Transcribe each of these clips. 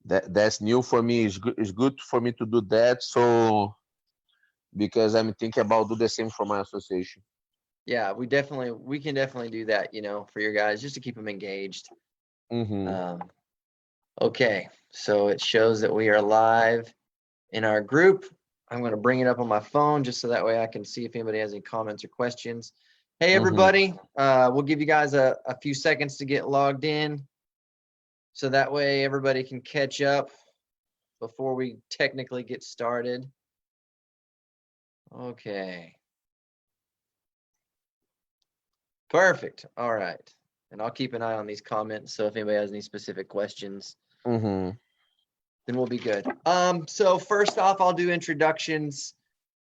That's new for me. It's good for me to do that. So because I'm thinking about do the same for my association. Yeah, we can definitely do that, for your guys just to keep them engaged. Mm-hmm. Um, okay, so it shows that we are live in our group. I'm going to bring it up on my phone just so that way I can see if anybody has any comments or questions. Hey, Mm-hmm. everybody. We'll give you guys a few seconds to get logged in so that way everybody can catch up before we technically get started. Okay. Perfect. All right. And I'll keep an eye on these comments. So if anybody has any specific questions, Mm-hmm. then we'll be good. So first off, I'll do introductions.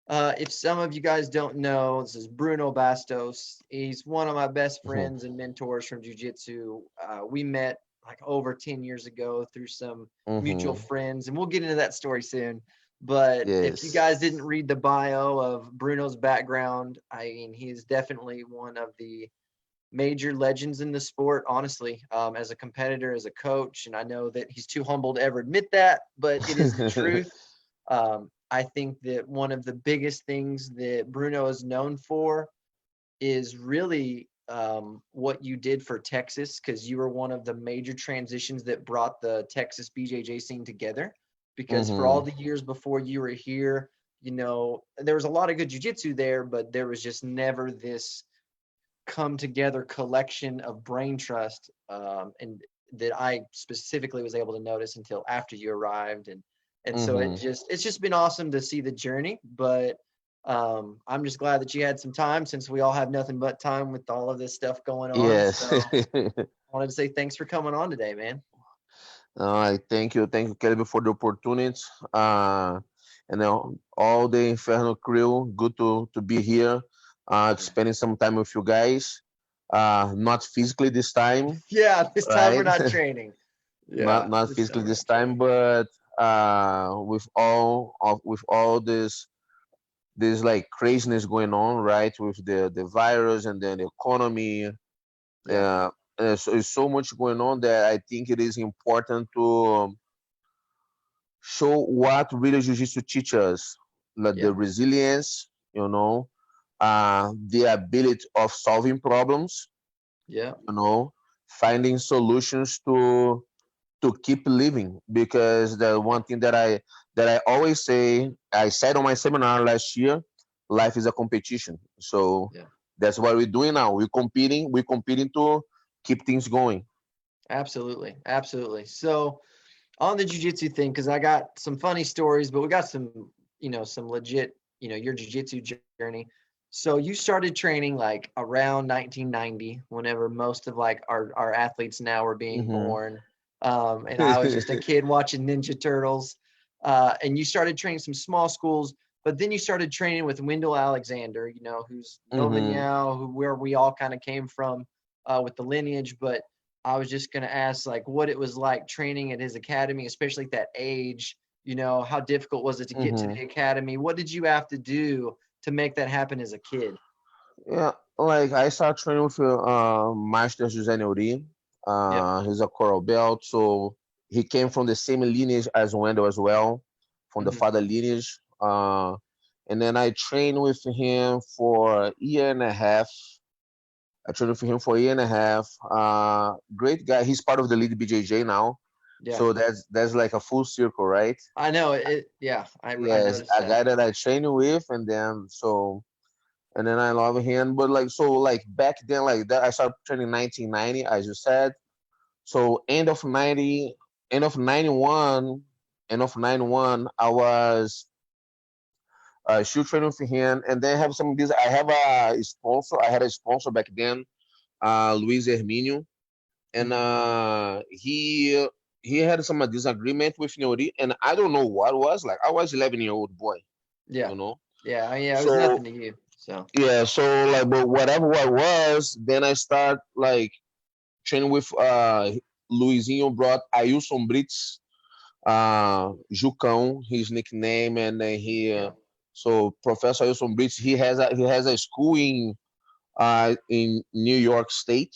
If some of you guys don't know, this is Bruno Bastos. He's one of my best Mm-hmm. friends and mentors from Jiu Jitsu. We met like over 10 years ago through some mutual Mm-hmm. friends, and we'll get into that story soon. But if you Yes. guys didn't read the bio of Bruno's background, I mean, he's definitely one of the major legends in the sport, honestly, as a competitor, as a coach. And I know that he's too humble to ever admit that, but it is the truth. I think that one of the biggest things that Bruno is known for is really what you did for Texas, because you were one of the major transitions that brought the Texas BJJ scene together. Because for all Mm-hmm. the years before you were here, there was a lot of good jujitsu there, but there was just never this come together collection of brain trust, and that I specifically was able to notice until after you arrived. And so Mm-hmm. it's just been awesome to see the journey. But I'm just glad that you had some time, since we all have nothing but time with all of this stuff going on. Yes. So I wanted to say thanks for coming on today, man. I thank you, Kelly, for the opportunity. Uh, and all the Inferno crew, good to be here, Yeah. spending some time with you guys. Not physically this time, Yeah, this time we're right? not training. not Yeah, not this time physically we're this not time, training. but with all this like craziness going on, right? With the virus and then the economy, Yeah, so there's so much going on that I think it is important to show what really jiu-jitsu teaches us, like the yeah, resilience, the ability of solving problems, yeah, finding solutions to keep living. Because the one thing that I always say, I said on my seminar last year, life is a competition. So yeah. that's what we're doing now. We're competing to keep things going. Absolutely, absolutely. So on the jujitsu thing, because I got some funny stories, but we got some, some legit, your jujitsu journey. So you started training like around 1990, whenever most of like our athletes now were being Hmm. born. And I was just a kid watching Ninja Turtles. And you started training some small schools, but then you started training with Wendell Alexander, who's Nova Hmm. Now, where we all kind of came from with the lineage. But I was just going to ask, like, what it was like training at his academy, especially at that age. How difficult was it to get to Hmm. the academy? What did you have to do to make that happen as a kid? Yeah, like I started training with Master José Neuri. Yep. He's a coral belt, so he came from the same lineage as Wendell as well, from the Hmm. father lineage. And then I trained with him for a year and a half. I trained with him for a year and a half. Great guy. He's part of the lead BJJ now, Yeah. so that's like a full circle, right? I know it. Yeah. I Yes, noticed a that. guy that I trained with, and then I love him. But like so, like back then, like that, I started training 1990, as you said. So end of 91, end of 91, I was shoe training for him, and then have some of these. I have a sponsor. I had a sponsor back then, Luis Herminio, and Hmm. he had some disagreement with Nori, and I don't know what it was. Like I was 11-year-old boy, Yeah. you know. Yeah. Yeah. It was So nothing to you. So. yeah, so like, but whatever I was, then I start like training with Luizinho brought Ailson Brits, Jucão, his nickname, and then Yeah. so Professor Ailson Brits, he has a school in New York State.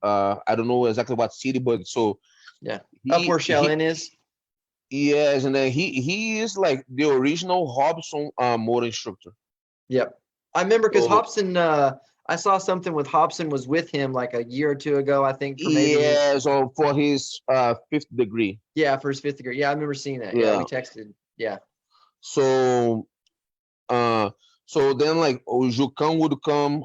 I don't know exactly what city, but so Yeah. Up he where he Shellin is. yes, and then he is like the original Hobson motor instructor. Yep. I remember because So Hobson, I saw something with Hobson was with him like a year or two ago, I think, for maybe his, yeah, so for his fifth degree. yeah, for his fifth degree. Yeah, I remember seeing that. Yeah, we Yeah. texted. Yeah. So uh so then like Jukan would come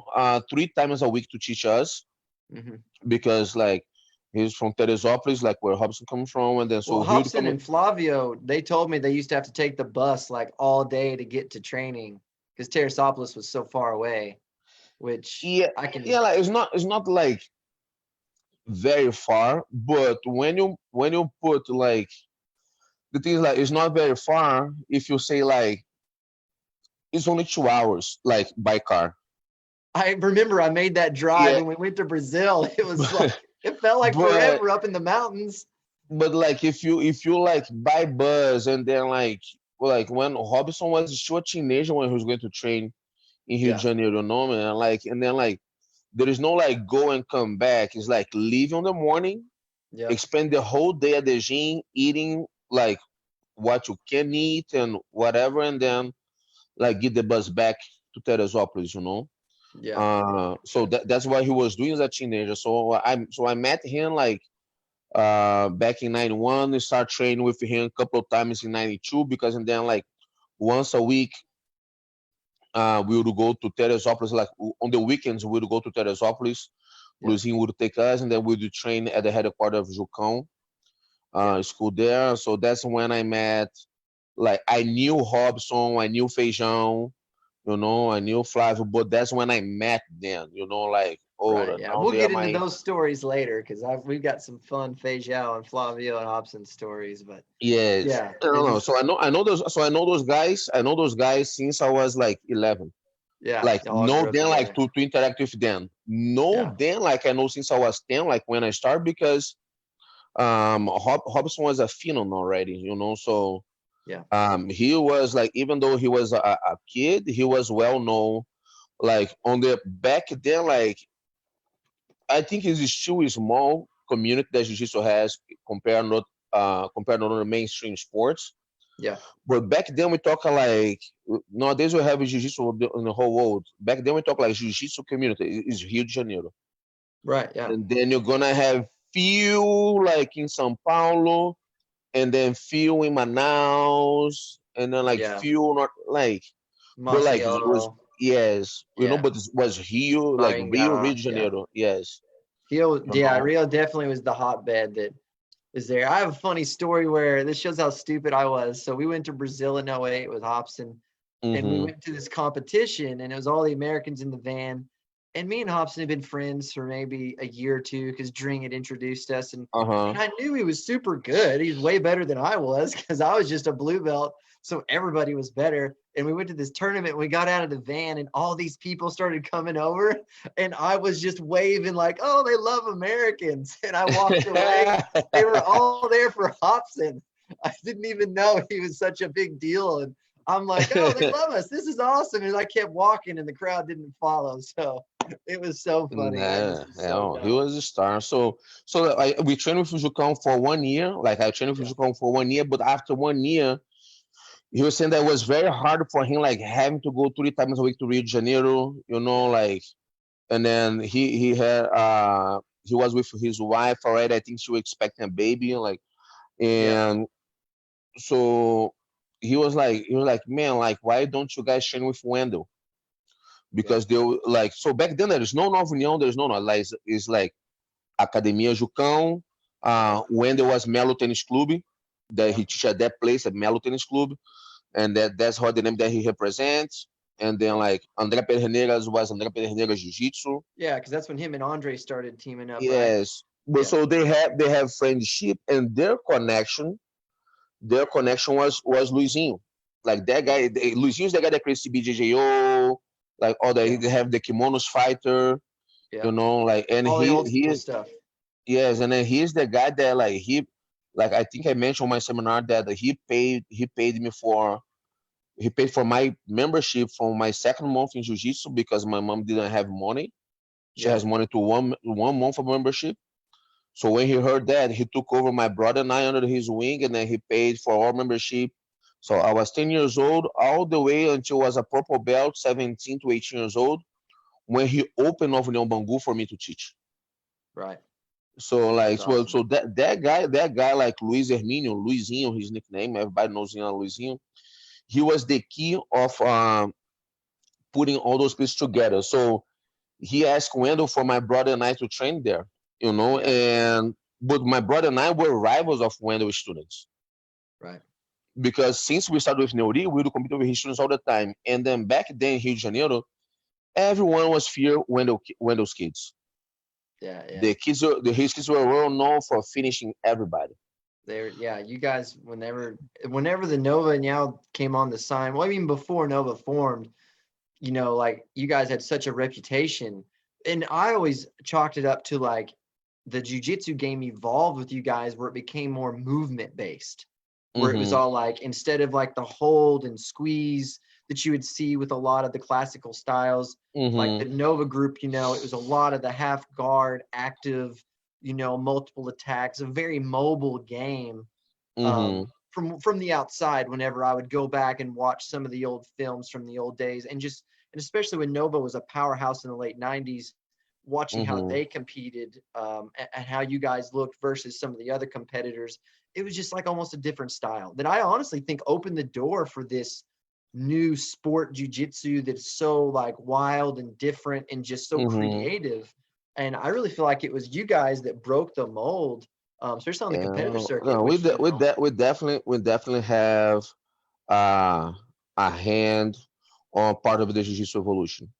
3 times a week to teach us Hmm. because like he's from Teresópolis, like where Hobson comes from, and then Well, so he would Hobson come. and Flavio, they told me they used to have to take the bus like all day to get to training because Terrasopolis was so far away, which Yeah, I can, yeah, like it's not like very far, but when you put like the thing is like it's not very far if you say like it's only 2 hours like by car. I remember I made that drive Yeah, when we went to Brazil. It was like, it felt like but forever up in the mountains. like if you like buy bus and then like well, like when Robinson was still a teenager when he was going to train in Rio de Yeah. Janeiro, no man, like and then like there is no like go and come back. It's like leave in the morning, Yep. spend the whole day at the gym eating like what you can eat and whatever, and then like get the bus back to Teresópolis, you know. Yeah. So that's what he was doing as a teenager. So I met him like back in '91. I started training with him a couple of times in '92 because and then like once a week we would go to Teresópolis. Like on the weekends we would go to Teresópolis. Yep. Luizinho would take us, and then we would train at the headquarters of Jucão Yeah. school there. So that's when I met. Like I knew Robson, I knew Feijão, I knew Flavio, but that's when I met them. Like Right. oh Yeah. now We'll they are get into my those stories later because we've got some fun Feijão and Flavio and Hobson stories. But yes. yeah, No, it no. was, So I know those guys since I was like 11. yeah, Like y'all know grew up them like together. to interact with them. Know Yeah. them like I know since I was 10, like when I started because Robson was a phenom already, so Yeah. he was like even though he was a kid, he was well known like on the back then like I think it's still a small community that jiu-jitsu has compared not to the mainstream sports. Yeah. But back then we talk like nowadays we have jiu-jitsu in the whole world. Back then we talk like jiu-jitsu community is Rio de Janeiro, Right. Yeah. and then you're gonna have few like in São Paulo, and then few in Manaus, and then like Yeah. few not like, but like it was Maceió. yes, Yeah. but it was Rio like Rio Maringá. de Yeah. Janeiro, yes, you Yeah. know. Rio definitely was the hotbed that is there. I have a funny story where this shows how stupid I was. So we went to Brazil in '08 with Hobson, and we Mm-hmm. went to this competition, and it was all the Americans in the van. And me and Hobson had been friends for maybe a year or two because Dring had introduced us, and Uh-huh. I knew he was super good. He's way better than I was because I was just a blue belt, so everybody was better. And we went to this tournament. And we got out of the van, and all these people started coming over, and I was just waving like, "Oh, they love Americans," and I walked away. They were all there for Hobson. I didn't even know he was such a big deal. And I'm like, oh, they love us. This is awesome. And I kept walking and the crowd didn't follow. So it was so funny. I Nah, just was so hell, he dumb. was a star. So we trained with Jucão for 1 year. Like I trained with Yeah. Jucão for 1 year, but after 1 year, he was saying that it was very hard for him, like having to go 3 times a week to Rio de Janeiro, Yeah. like, and then he was with his wife already. I think she was expecting a baby, like, Yeah. and so he was like, man, like, why don't you guys train with Wendell? Yeah. Because they were like, so back then there is no Nova União, there's no like it's like Academia Jucão, Yeah. when there was Melo Tennis Club, that Yeah. he teach at that place at Melo Tennis Club, and that's how the name that he represents. And then Yeah. like André Pederneiras was André Pederneiras Jiu Jitsu. Yeah. Because that's when him and Andre started teaming up, right? Yes, but Yeah. so they have friendship, and their connection was Luizinho. Like that Yeah. guy, Luizinho's the guy that creates CBJJO, like all that. Yeah. They have the Kimonos Fighter, Yeah. like, and All the he old school he stuff. yes, and then he's the guy that like I think I mentioned on my seminar that he paid for my membership for my second month in jiu-jitsu because my mom didn't have money. She Yeah. has money to one month of membership. So when he heard that, he took over my brother and I under his wing, and then he paid for our membership. So I was 10 years old all the way until I was a purple belt, 17 to 18 years old, when he opened off União Bangu for me to teach. Right. So That's like awesome. that guy like Luiz Herminio, Luizinho, his nickname, everybody knows him as Luizinho. He was the key of putting all those pieces together. So he asked Wendell for my brother and I to train there, Yeah. and but my brother and I were rivals of Wendell students Right. because since we started with Neuri, we would compete with his students all the time. And then back then in Rio de Janeiro, everyone was fear Wendell's kids. Yeah. Yeah. His kids were well known for finishing everybody. There. Yeah. You guys, whenever the Nova and Yao came on the sign, well, even before Nova formed, like you guys had such a reputation. And I always chalked it up to like the jujitsu game evolved with you guys where it became more movement based, where it was Mm-hmm. all like instead of like the hold and squeeze that you would see with a lot of the classical styles, like the Mm-hmm. Nova group, it was a lot of the half guard, active, multiple attacks, a very mobile game. Mm-hmm. From the outside, whenever I would go back and watch some of the old films from the old days, and especially when Nova was a powerhouse in the late '90s, watching how Mm-hmm. they competed, and how you guys looked versus some of the other competitors, it was just like almost a different style that I honestly think opened the door for this new sport jujitsu that's so like wild and different and just so Mm-hmm. creative. And I really feel like it was you guys that broke the mold, especially on the Yeah, competitive circuit, no, which we definitely have uh, a hand on part of the Jiu-Jitsu evolution.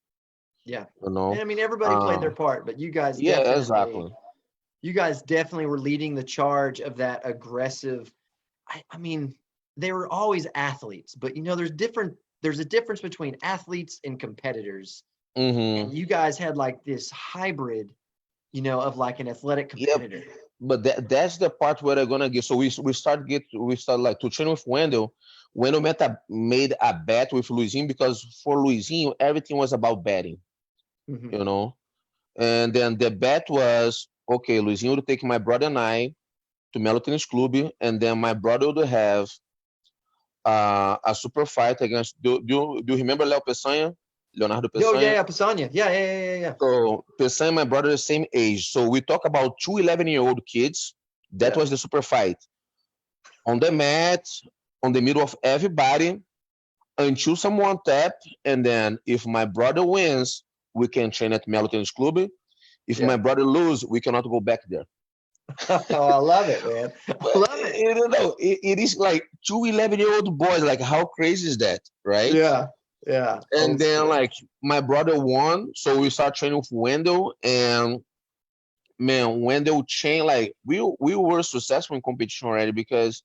yeah. You And know, I mean, everybody played their uh, part, but yeah, exactly. you guys definitely were leading the charge of that aggressive. I mean, they were always athletes, but there's a difference between athletes and competitors. Mm-hmm. And you guys had like this hybrid, of like an athletic Yep. competitor. But that's the part where I'm gonna get. So we start like to train with Wendell. Wendell made a bet with Luizinho because for Luizinho everything was about betting, Hmm. you know. And then the bet was okay. Luizinho would take my brother and I to Melo Tennis Club, and then my brother would have a super fight against. Do you remember Leo Peçanha, Leonardo Oh yeah, Peçanha? yeah, Pisania. Yeah, yeah, yeah, yeah, So Peçanha and my brother are the same age. So we talk about two 11-year-old kids. That yeah. was the super fight on the mat, on the middle of everybody, until someone tap, and then if my brother wins, we can train at Melo Tennis Club. If Yeah. my brother lose, we cannot go back there. Oh, I love it, man. I But love it. you don't know, it is like two 11-year-old boys. Like how crazy is that, right? Yeah. Yeah. And Old then school. like my brother won, so we start training with Wendell, and man, Wendell changed. Like we were successful in competition already because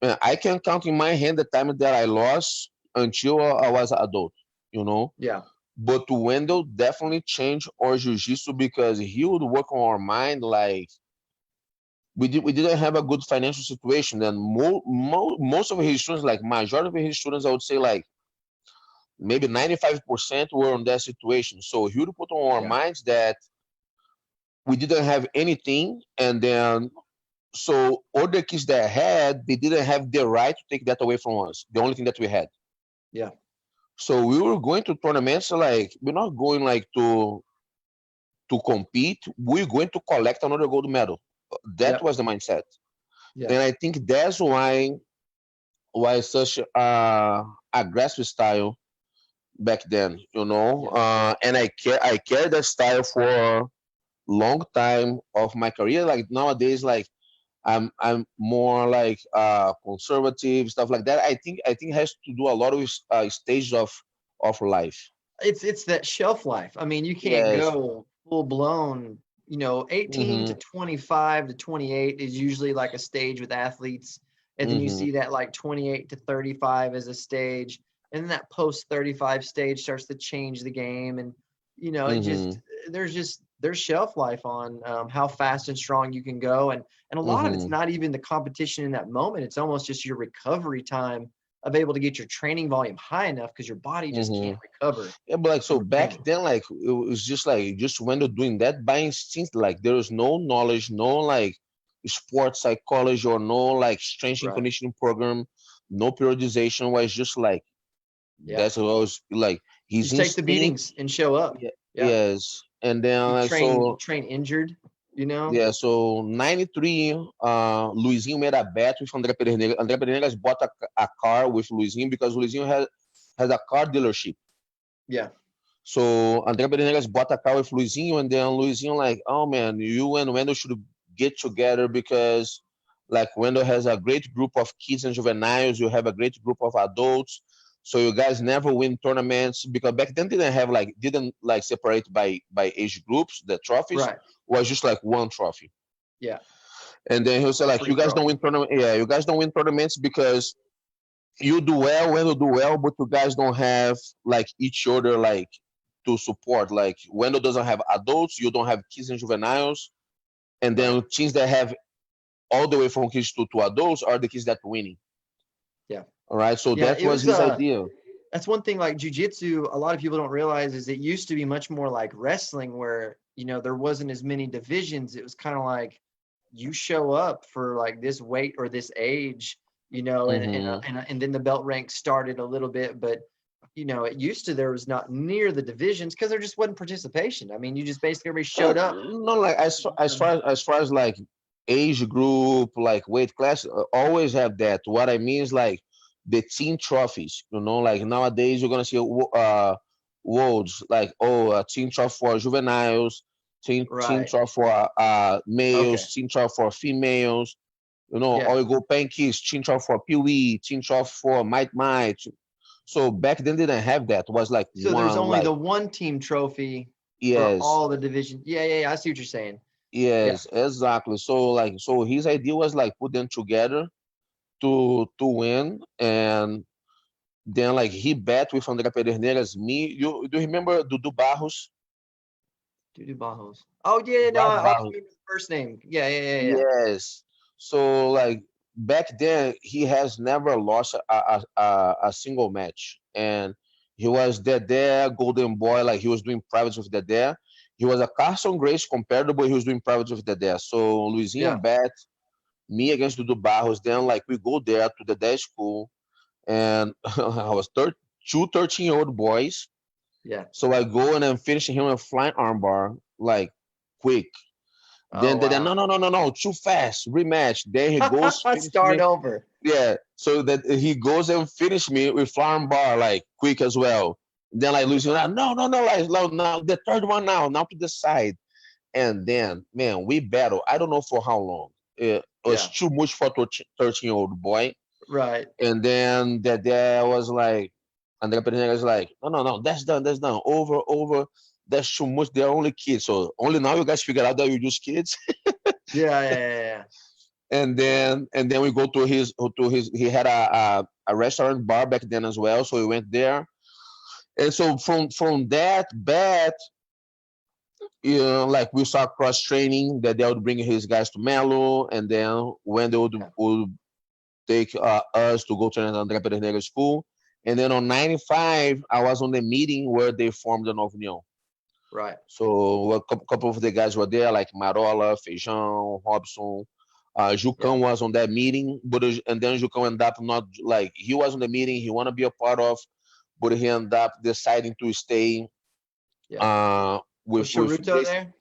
man, I can count in my hand the time that I lost until I was adult, you know. Yeah. But Wendell definitely changed our jiu-jitsu because he would work on our mind. Like we didn't have a good financial situation, and most of his students, like majority of his students, I would say like maybe 95% were on that situation. So he would put on our Yeah. minds that we didn't have anything, and then so other kids that had, they didn't have the right to take that away from us. The only thing that we had. Yeah. So we were going to tournaments like we're not going like to compete. We're going to collect another gold medal. That Yep. was the mindset, Yeah. and I think that's why such aggressive style back then. Yeah. And I carried that style for long time of my career. Like nowadays, like I'm more like conservative stuff like that. I think it has to do a lot with stages of life. It's that shelf life. I mean, you can't Yes. go full blown. 18 to Mhm. 25 to 28 is usually like a stage with athletes, and then you Mhm. see that like 28 to 35 as a stage, and then that post 35 stage starts to change the game, and it just Mhm. there's shelf life on how fast and strong you can go, and a lot of it's Mhm. not even the competition in that moment. It's almost just your recovery time of able to get your training volume high enough because your body just can't Mm-hmm. recover Yeah, but like so from back training. then, like it was just like just when they're doing that by instinct, like there was no knowledge, no like sports psychology or no like strength and Right. conditioning program, no periodization. Was just like Yeah. that's what I was like his Just take the instinct. beatings and show up. Yeah, Yeah. yes, and then like You so train injured, you know? yeah, so 93, Luizinho made a bet with André Pereira. André Pereira bought a car with Luizinho because Luizinho has a car dealership. Yeah. So André Berengues bought a car with Luizinho, and then Luizinho like, oh man, you and Wendell should get together because like Wendell has a great group of kids and juveniles, you have a great group of adults. So you guys never win tournaments because back then didn't like separate by age groups. The trophies Right. was just like one trophy. Yeah. And then he'll say like, Free you for guys don't all. win tournament. Yeah, you guys don't win tournaments because you do well, Wendell do well, but you guys don't have like each other like to support. Like Wendell doesn't have adults, you don't have kids and juveniles, and Right. then teams that have all the way from kids to adults are the kids that are winning. Yeah. All right, so Yeah. that It was was his idea. that's one thing like jujitsu, a lot of people don't realize is it used to be much more like wrestling where, there wasn't as many divisions. It was kind of like you show up for like this weight or this age, Mm-hmm. and then the belt rank started a little bit, but it used to there was not near the divisions because there just wasn't participation. I mean, you just basically everybody showed up. No, like as far as like age group, like weight class, always have that. What I mean is like the team trophies. Like nowadays you're gonna see worlds like a team trophy for juveniles, team Right. trophy for Okay. males, team trophy for females. Yeah. Or you go pankies, team trophy for pee team trophy for might. So back then they didn't have that. It was like So there's one only like the one team trophy for yes. all the division. Yeah, yeah, yeah. I see what you're saying. Yeah. Yes, exactly. So his idea was like put them together to win, and then like he bet with André Pederneiras. Me, you do you remember Dudu Barros? Dudu Bajos. Oh yeah, no, Eduardo I Barros. remember the first name. Yeah, yeah, yeah, yeah. Yes. So like back then he has never lost a single match, and he was there golden boy, like he was doing privates with there. He was a Carson Grace comparable. He was doing privates with there. So Yeah. Luizinho bet me against Dudu Barros. Then like we go there to the day school, and I was 13-year-old boys. Yeah. So I go and I'm finishing him a flying armbar like quick. Oh Then wow. no, too fast rematch. Then he goes finish Start me. over. Yeah, so that he goes and finish me with flying bar like quick as well. Then like losing, like, no, like now the third one now to the side. And then, man, we battle. I don't know for how long. It was Yeah. too much for 13-year-old boy. Right. And then that there was like, and the Pereira was like, no, that's done, over. That's too much. They're only kids. So only now you guys figure out that you're just kids. Yeah, yeah, yeah, and yeah. then we go to his. He had a restaurant bar back then as well. So we went there. And so from that bet, like we start cross training that they would bring his guys to Melo, and then when they Yeah. would take us to go to André Pereira school. And then on 95, I was on the meeting where they formed the Nova União. Right. So a couple of the guys were there, like Marola, Feijão, Robson. Yeah. Jucão was on that meeting, and then Jucão ended up not like he was on the meeting, he want to be a part of, but he ended up deciding to stay Yeah. uh, Was with Sharuto Grace. there?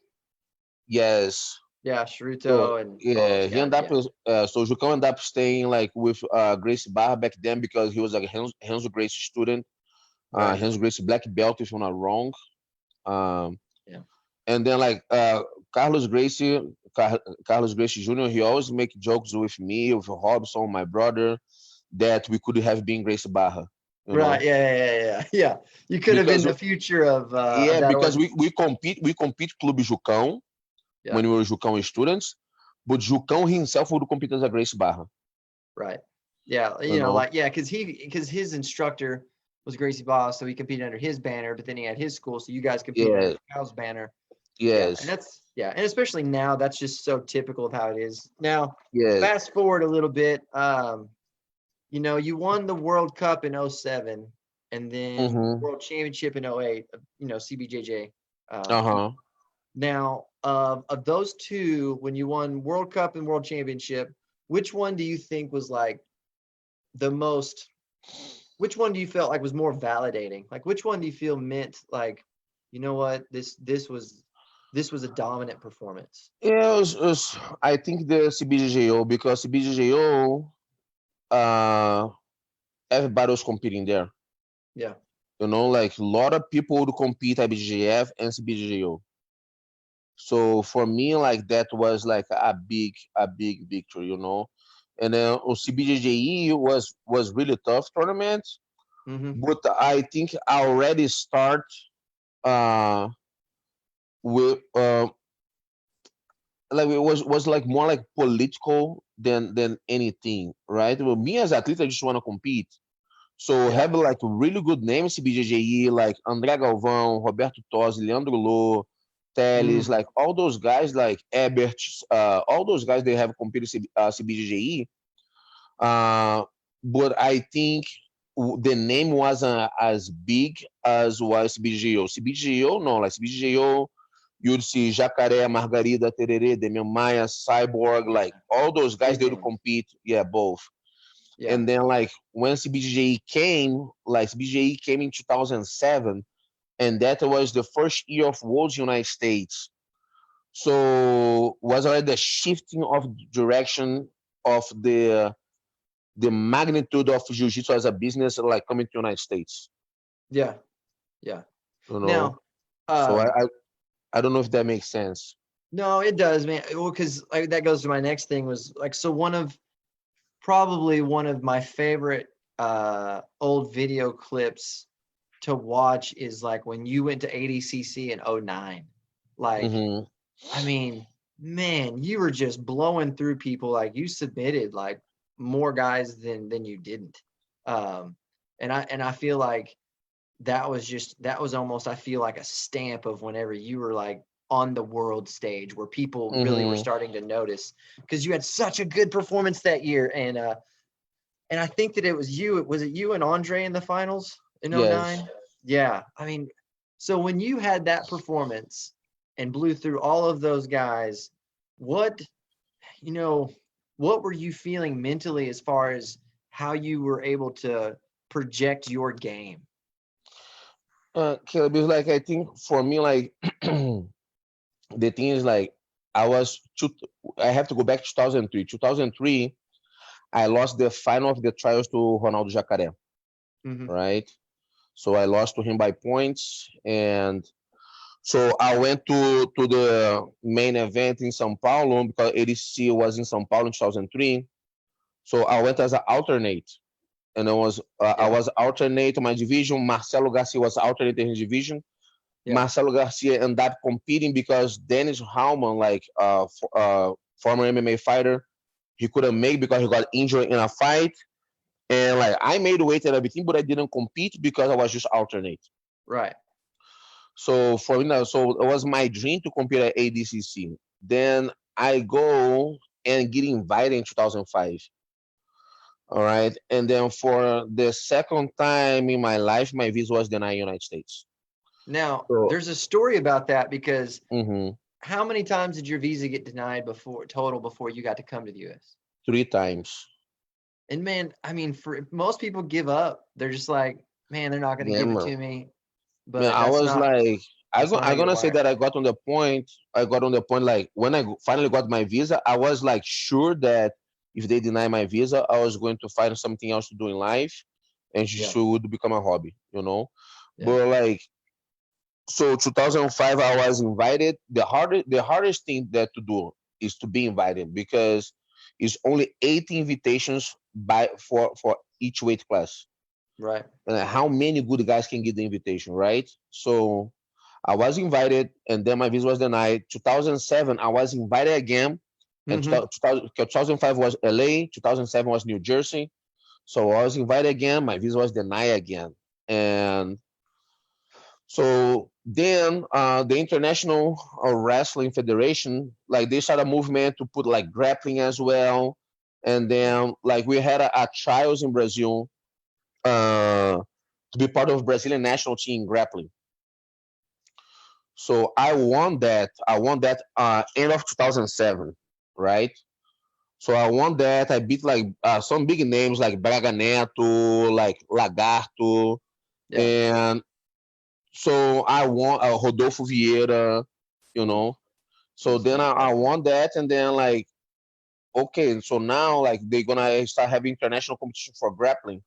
Yes. Yeah, So Sharuto and all yeah, those he guys. ended up Yeah. so Jucão ended up staying like with Grace Barra back then because he was like a Renzo Grace student. Right. Renzo Grace black belt if I'm not wrong. Um, Yeah. and then like Carlos Gracie, Carlos Gracie Jr. He always make jokes with me, with Robson, my brother, that we could have been Grace Barra, you Right. know, Yeah, yeah, yeah, yeah. Yeah. You could have been because the future of yeah, that because org. we compete Clube Jucão Yeah. when we were Jucão students, but Jucão himself would compete as a Grace Barra, Right. Yeah. you know. Like yeah, because his instructor was Gracie Boss, so he competed under his banner, but then he had his school, so you guys competed under Yeah, Cal's banner. Yeah, and yes, and especially now, that's just so typical of how it is. Now, yes. fast forward a little bit. you won the World Cup in '07 and then Mm-hmm. World Championship in '08. CBJJ. Um, Uh-huh. Now, of those two, when you won World Cup and World Championship, which one do you think was like the most? Which one do you feel like was more validating? Like, which one do you feel meant like, you know what, this was a dominant performance? Yeah, I think the CBJJO, because CBJJO, everybody was competing there. Yeah, Like a lot of people would compete at BJJF and CBJJO. So for me, like that was like a big victory. And then CBJJE was really tough tournament, mm-hmm. but I think I already start uh with like it was like more like political than anything, right? Well, me as athlete, I just want to compete. So Yeah, have like really good names CBJJE, like André Galvão, Roberto Tosi, Leandro Lô, Teles, mm, like all those guys, like Ebert, all those guys they have competed CBJJE. Uh, but I think the name wasn't as big as was CBJO. CBJO, no, like CBJO, you'd see Jacaré, Margarida, Tererê, Demian Maia, Cyborg, like all those guys, big they would names. compete, yeah, both. Yeah, And then like when CBJE came, like CBJE came in 2007, and that was the first year of Worlds United States. So was already the shifting of direction of the magnitude of jiu-jitsu as a business like coming to the United States. yeah, yeah. You know, Now, so I um, I, I don't know if that makes sense. no, it does, man. Well, because like that goes to my next thing was like, so probably one of my favorite old video clips to watch is like when you went to ADCC in '09. Like, Hmm. I mean, man, you were just blowing through people. Like you submitted like more guys than you didn't. Um, and I feel like that was almost, I feel like, a stamp of whenever you were like on the world stage where people really were Hmm. starting to notice because you had such a good performance that year. And I think that it was you. Was it you and Andre in the finals in Yes. '09? Yeah. I mean, so when you had that performance and blew through all of those guys, what, you know, what were you feeling mentally as far as how you were able to project your game? Caleb, is like I think for me, like the thing is like I was two, I have to go back to 2003. 2003, I lost the final of the trials to Ronaldo Jacaré, Hmm. right? So I lost to him by points, and so I went to the main event in São Paulo because ADC was in São Paulo in 2003. So I went as an alternate, and I Yeah. was alternate my division. Marcelo Garcia was alternate in his division. Yeah. Marcelo Garcia ended up competing because Dennis Hauman, like former MMA fighter, he couldn't make because he got injured in a fight. And like I made weight and everything, but I didn't compete because I was just alternate. Right. So for me, so it was my dream to compete at ADCC. Then I go and get invited in 2005. All right, and then for the second time in my life, my visa was denied in the United States. Now, So there's a story about that because mhm, how many times did your visa get denied before you got to come to the US? 3 times. And man, I mean, for most people give up. They're just like, man, they're not going to Yeah, give it man. to me. Man, But I that's was not like, that's not how I'm you're gonna say wired. that I got on the point. I got on the point like when finally got my visa, I was like sure that if they deny my visa, I was going to find something else to do in life, and Yeah. it would become a hobby. Yeah. But like, so 2005, I was invited. The hardest thing that to do is to be invited because it's only 80 invitations for each weight class. Right. And how many good guys can get the invitation, right? So I was invited, and then my visa was denied. 2007, I was invited again, and Hmm. 2005 was LA. 2007 was New Jersey. So I was invited again. My visa was denied again, and so then the International Wrestling Federation, like they started a movement to put like grappling as well. and then like we had a trials in Brazil to be part of Brazilian national team grappling. So I won that. I won that end of 2007, right? So I won that. I beat like some big names like Braga Neto, like Lagarto, Yeah. and so I won Rodolfo Vieira, you know. So That's then I fantastic. won that, and then like okay, so now like they're gonna start having international competition for grappling.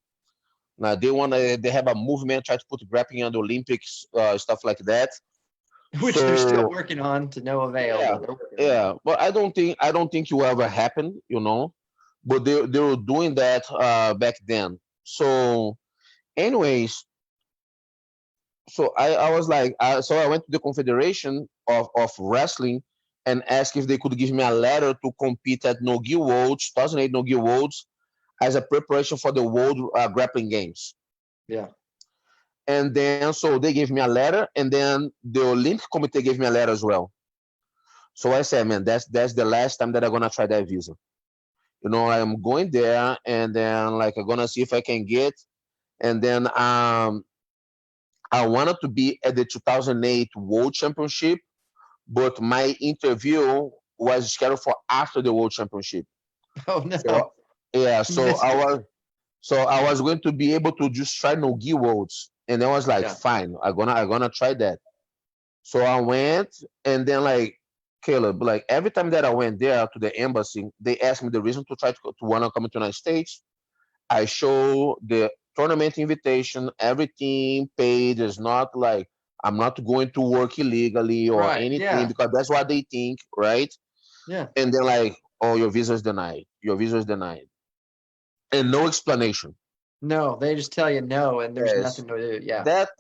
Now they have a movement try to put grappling on the Olympics, stuff like that. Which they're still So working on to no avail, yeah, but they're working on it. yeah, but I don't think it will ever happen, you know. But they were doing that back then. So, anyways, so I was like, so I went to the Confederation of Wrestling and asked if they could give me a letter to compete at Nogi Worlds, 2008 Nogi Worlds, as a preparation for the World Grappling Games. Yeah. And then so they gave me a letter, and then the Olympic Committee gave me a letter as well. So I said, man, that's the last time that I'm gonna try that visa. You know, I'm going there, and then like I'm gonna see if I can get. And then I wanted to be at the 2008 World Championship, but my interview was scheduled for after the World Championship. Oh So no, yeah, you missed it. so I was going to be able to just try Nogi Worlds, and I was like, Yeah. fine, I'm gonna try that. So I went, and then like Caleb, like every time that I went there to the embassy, they asked me the reason to try to want to come to the United States. I show the tournament invitation, everything paid. It's not like I'm not going to work illegally or Right. anything Yeah. because that's what they think, right? Yeah. And they're like, "Oh, your visa is denied. Your visa is denied," and no explanation. No, they just tell you no, and there's Yes, nothing to do. Yeah. that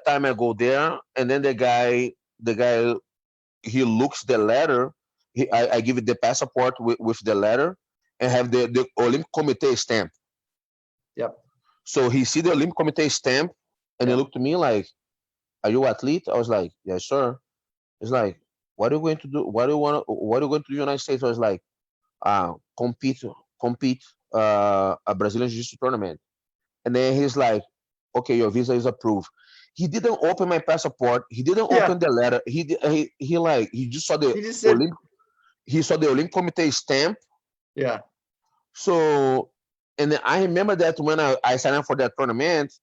time I go there, and then the guy, he looks the letter. I give it the passport with the letter and have the Olympic Committee stamp. Yep. So he see the Olympic Committee stamp, and he Yep. looked to me like, "Are you athlete?" I was like, "Yes, sir." It's like, "What are you going to do? What do you want? What are you going to do in the United States?" I was like, compete, compete, a Brazilian Jiu-Jitsu tournament." And then he's like, "Okay, your visa is approved." He didn't open my passport. He didn't Yeah. open the letter. He just saw the He just said, Olympic. He saw the Olympic Committee stamp. yeah. So, and then I remember that when I signed up for that tournament,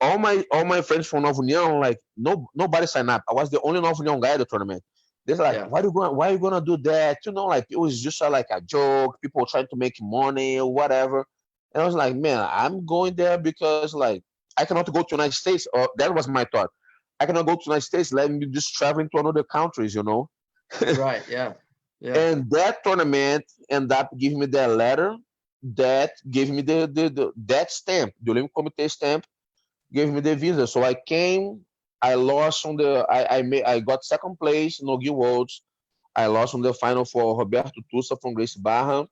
all my friends from Nova União, like nobody signed up. I was the only Nova União guy at the tournament. They're like, Yeah. why are you gonna do that? You know, like it was just like a joke. People trying to make money or whatever. And I was like, man, I'm going there because like I cannot go to United States. Or that was my thought. I cannot go to United States. Let me just traveling to another countries, you know. Right. Yeah. Yeah. And that tournament ended up giving me that letter that gave me the that stamp, the Olympic Committee stamp, gave me the visa. So I came. I lost on the. I got second place in Nogi Worlds. I lost on the final for Roberto Tussa from Grace Barra.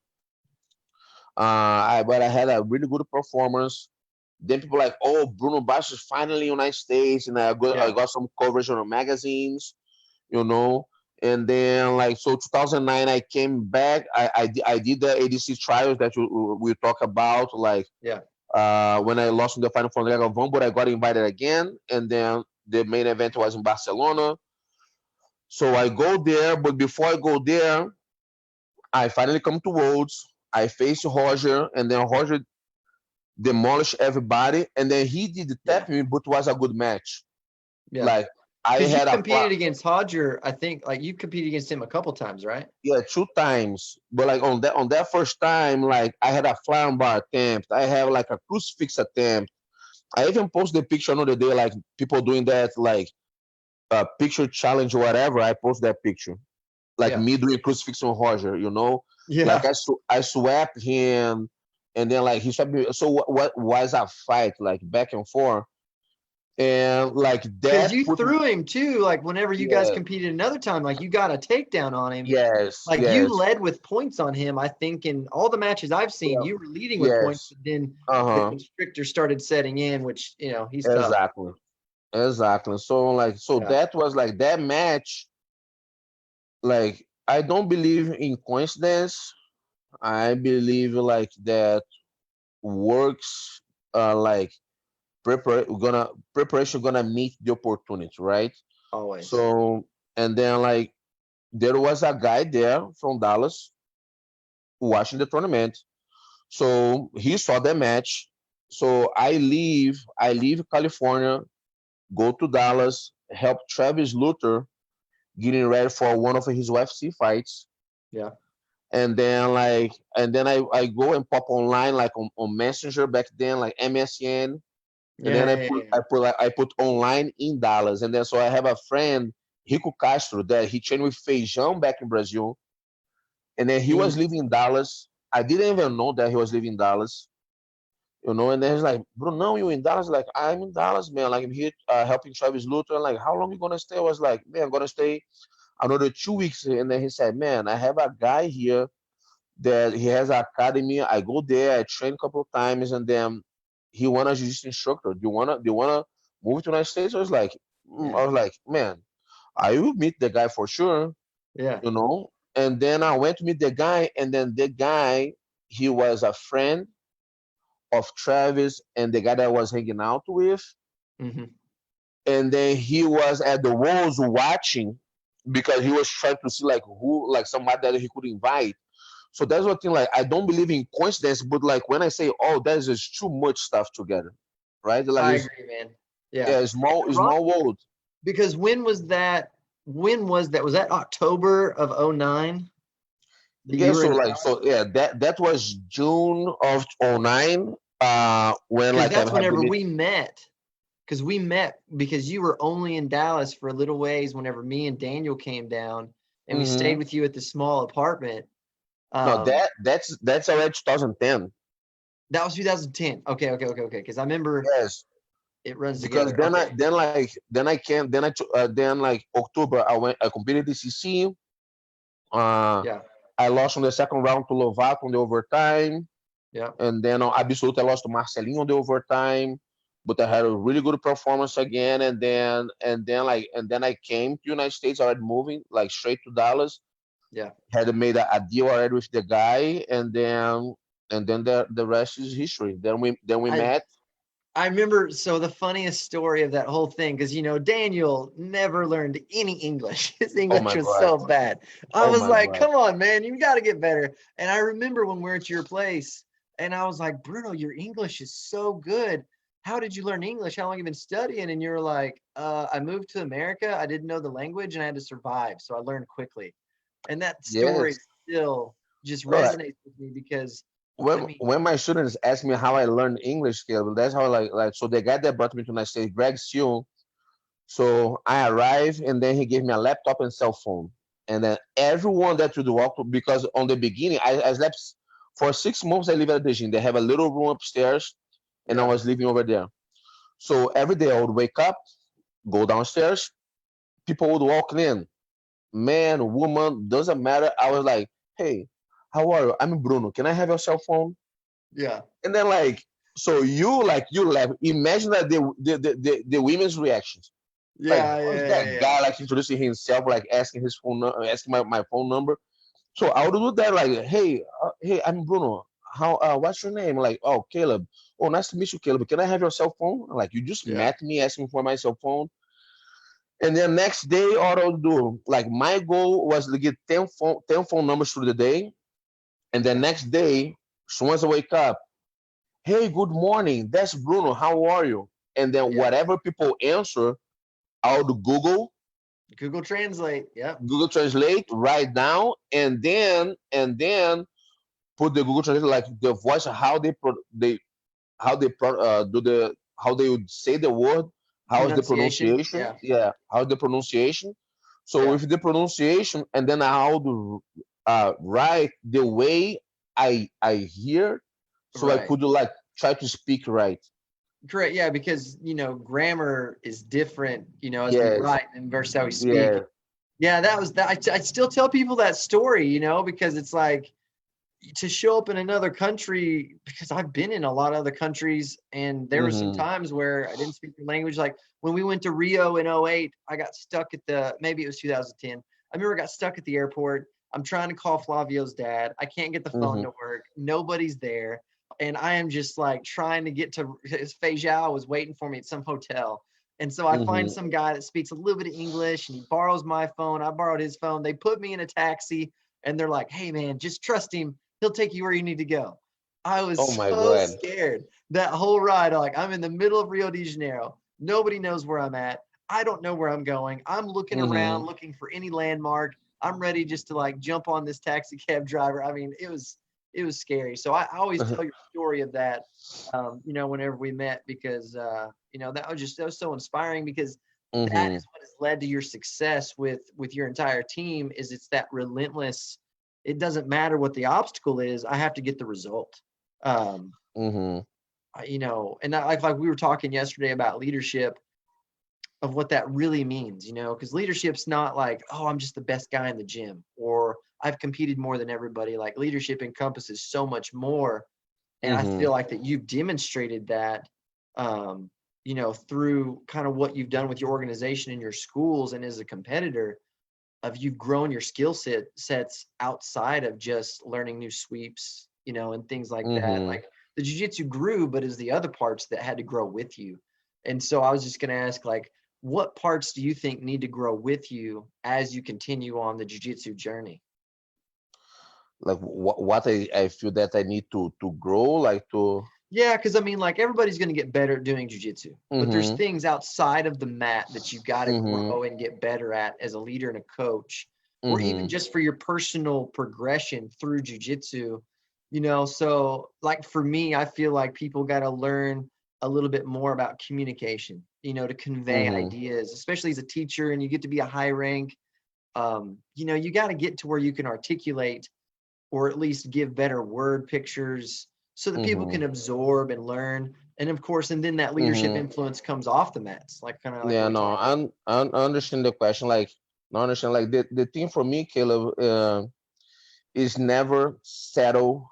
But I had a really good performance. Then people like, oh, Bruno Bastos finally in the United States, and I Yeah. got some coverage on the magazines, you know. And then like so, 2009, I came back. I did the ADC trials that we talk about, like Yeah. when I lost in the final for Lega Von, but I got invited again, and then the main event was in Barcelona. So I go there, but before I go there, I finally come to Worlds. I face Roger, and then Roger demolished everybody, and then he did Yeah. tap me, but it was a good match. Yeah. Like I Because you had a competed against Hodger, I think, like you competed against him a couple times, right? yeah, two times, but like on that first time, like I had a flying bar attempt. I have like a crucifix attempt. I even posted a picture another day, like people doing that, like picture challenge or whatever. I post that picture, like Yeah. me doing crucifix on Roger, you know, like Yeah. I swept him, and then like he swept me. So what was a fight like back and forth, and like Because that you put me, threw him too, like whenever you guys yeah, competed another time, like you got a takedown on him. yes, Like you yes, led with points on him, I think in all the matches I've seen, yeah, you were leading with points, yes, but then uh the huh, constrictor started setting in, which he's tough. exactly, exactly. So like so Yeah. that was like that match. Like I don't believe in coincidence. I believe like that works like preparation gonna meet the opportunity, right? Always. So and then like there was a guy there from Dallas watching the tournament. So he saw the match. So I leave California, go to Dallas, help Travis Luther getting ready for one of his UFC fights. Yeah. And then I go and pop online like on Messenger back then, like MSN. And then Yeah. Yeah. Yeah. I put online in Dallas. And then so I have a friend, Rico Castro, that he trained with Feijão back in Brazil. And then he was He. living in Dallas. I didn't even know that he was living in Dallas. And then he's like, Bruno, you in Dallas? Like, I'm in Dallas, man. Like, I'm here helping Travis Luther. Like, how long you gonna stay? I was like, man, I'm gonna stay another 2 weeks. And then he said, man, I have a guy here that he has an academy. I go there, I train a couple of times, and then he wanna just instructor. Do you wanna move to the United States? Yeah. I was like, man, I will meet the guy for sure, Yeah. you know. And then I went to meet the guy, and then the guy, he was a friend of Travis and the guy that I was hanging out with. Hmm. And then he was at the walls watching because he was trying to see like who, like somebody that he could invite. So that's what thing. Like I don't believe in coincidence, but like when I say, "Oh, there's just too much stuff together," right? Like I it's agree, man. Yeah. yeah, it's Ironic, small world. because when was that? When was that? Was that October of '09 that Yeah, you were so in like Dallas? so yeah, that was June of '09. When Because like I that's have whenever been we met. Because we met because you were only in Dallas for a little ways whenever me and Daniel came down and we stayed hmm with you at the small apartment. no, Um, that's already 2010. that was 2010. Okay, okay, okay, okay. Because I remember Yes, it runs because together. Okay. then like October I competed the CC. Uh, Yeah. I lost on the second round to Lovato on the overtime, Yeah. and then on Absolute I lost to Marcelinho on the overtime. But I had a really good performance again, and then I came to United States already moving like straight to Dallas. Yeah. Had made a deal already with the guy, and then the rest is history. Then we I met. I remember, so the funniest story of that whole thing, because Daniel never learned any English. His Oh English my was god! so bad. I Oh was my like, god! come on, man, you got to get better. And I remember when we were at your place, and I was like, Bruno, your English is so good. How did you learn English? How long have you been studying? And you were like, I moved to America. I didn't know the language and I had to survive. So I learned quickly. And that story Yes. still just Well, resonates with me because, I when mean, when my students ask me how I learned English skill, that's how like so the guy that brought me to United States, Greg Seal. So I arrived and then he gave me a laptop and cell phone. And then everyone that would walk because on the beginning I slept for 6 months. I live at the gym. They have a little room upstairs and I yeah, was living over there. So every day I would wake up, go downstairs, people would walk in. Man, woman, doesn't matter. I was like, hey, how are you? I'm Bruno. Can I have your cell phone? yeah, And then like so you laugh. Imagine that the women's reactions. Like yeah, how's yeah, that yeah, guy like introducing himself, like asking his asking my phone number. So I would do that like, hey, I'm Bruno. How what's your name? Like, oh, Caleb. Oh, nice to meet you, Caleb. Can I have your cell phone? Like you just yeah, met me asking for my cell phone. And then next day, all I'll do, like my goal was to get 10 phone numbers through the day. And then yeah, next day, as soon as I wake up, hey, good morning. That's Bruno. How are you? And then yeah. whatever people answer, I'll do Google Translate. Yep. Google Translate, write down, and then put the Google Translate like the voice, do how they would say the word, how's the Pronunciation. pronunciation, Yeah. yeah, how's the pronunciation. So Yeah. with the pronunciation, and then how to write the way I hear, so I Right. could like try to speak right. Correct. Yeah, because grammar is different, as we Yes, write and versus how we speak. yeah. Yeah, that was that. I still tell people that story, because it's like to show up in another country, because I've been in a lot of other countries and there were some hmm times where I didn't speak the language. Like when we went to Rio in '08, I got stuck maybe it was 2010. I remember I got stuck at the airport I'm trying to call Flavio's dad. I can't get the phone Mhm. to work. Nobody's there. And I am just like trying to get to his Fei Zhao was waiting for me at some hotel. And so I find Mhm. some guy that speaks a little bit of English and he borrows my phone. I borrowed his phone. They put me in a taxi and they're like, hey man, just trust him. He'll take you where you need to go. I Oh was my so God. scared that whole ride. Like I'm in the middle of Rio de Janeiro. Nobody knows where I'm at. I don't know where I'm going. I'm looking around, Mhm. looking for any landmark. I'm ready just to like jump on this taxi cab driver. I mean, it was scary. So I always tell your story of that, whenever we met, because that was so inspiring, because that is Mhm. what has led to your success with your entire team. Is it's that relentless. It doesn't matter what the obstacle is. I have to get the result. Um, Mhm. and like we were talking yesterday about leadership, of what that really means, because leadership's not like, oh, I'm just the best guy in the gym, or I've competed more than everybody. Like leadership encompasses so much more. And I feel Mhm. like that you've demonstrated that, through kind of what you've done with your organization and your schools and as a competitor, of you've grown your sets outside of just learning new sweeps, and things like that. Mhm. Like the jiu-jitsu grew, but is the other parts that had to grow with you. And so I was just going to ask, like, what parts do you think need to grow with you as you continue on the jiu-jitsu journey? Like what I feel that I need to grow, like to. Yeah, because I mean, like everybody's going to get better at doing jujitsu, but there's Mhm. things outside of the mat that you got to Mhm. grow and get better at as a leader and a coach, or even Mhm. just for your personal progression through jujitsu. So like for me, I feel like people got to learn a little bit more about communication, to convey Mhm. ideas, especially as a teacher and you get to be a high rank. You got to get to where you can articulate, or at least give better word pictures so that people can Mhm. absorb and learn. And of course, and then that leadership Mhm. influence comes off the mats, like kind of like what Yeah, we no, talked about. I understand the question. Like, I understand. Like the thing for me, Caleb, is never settle.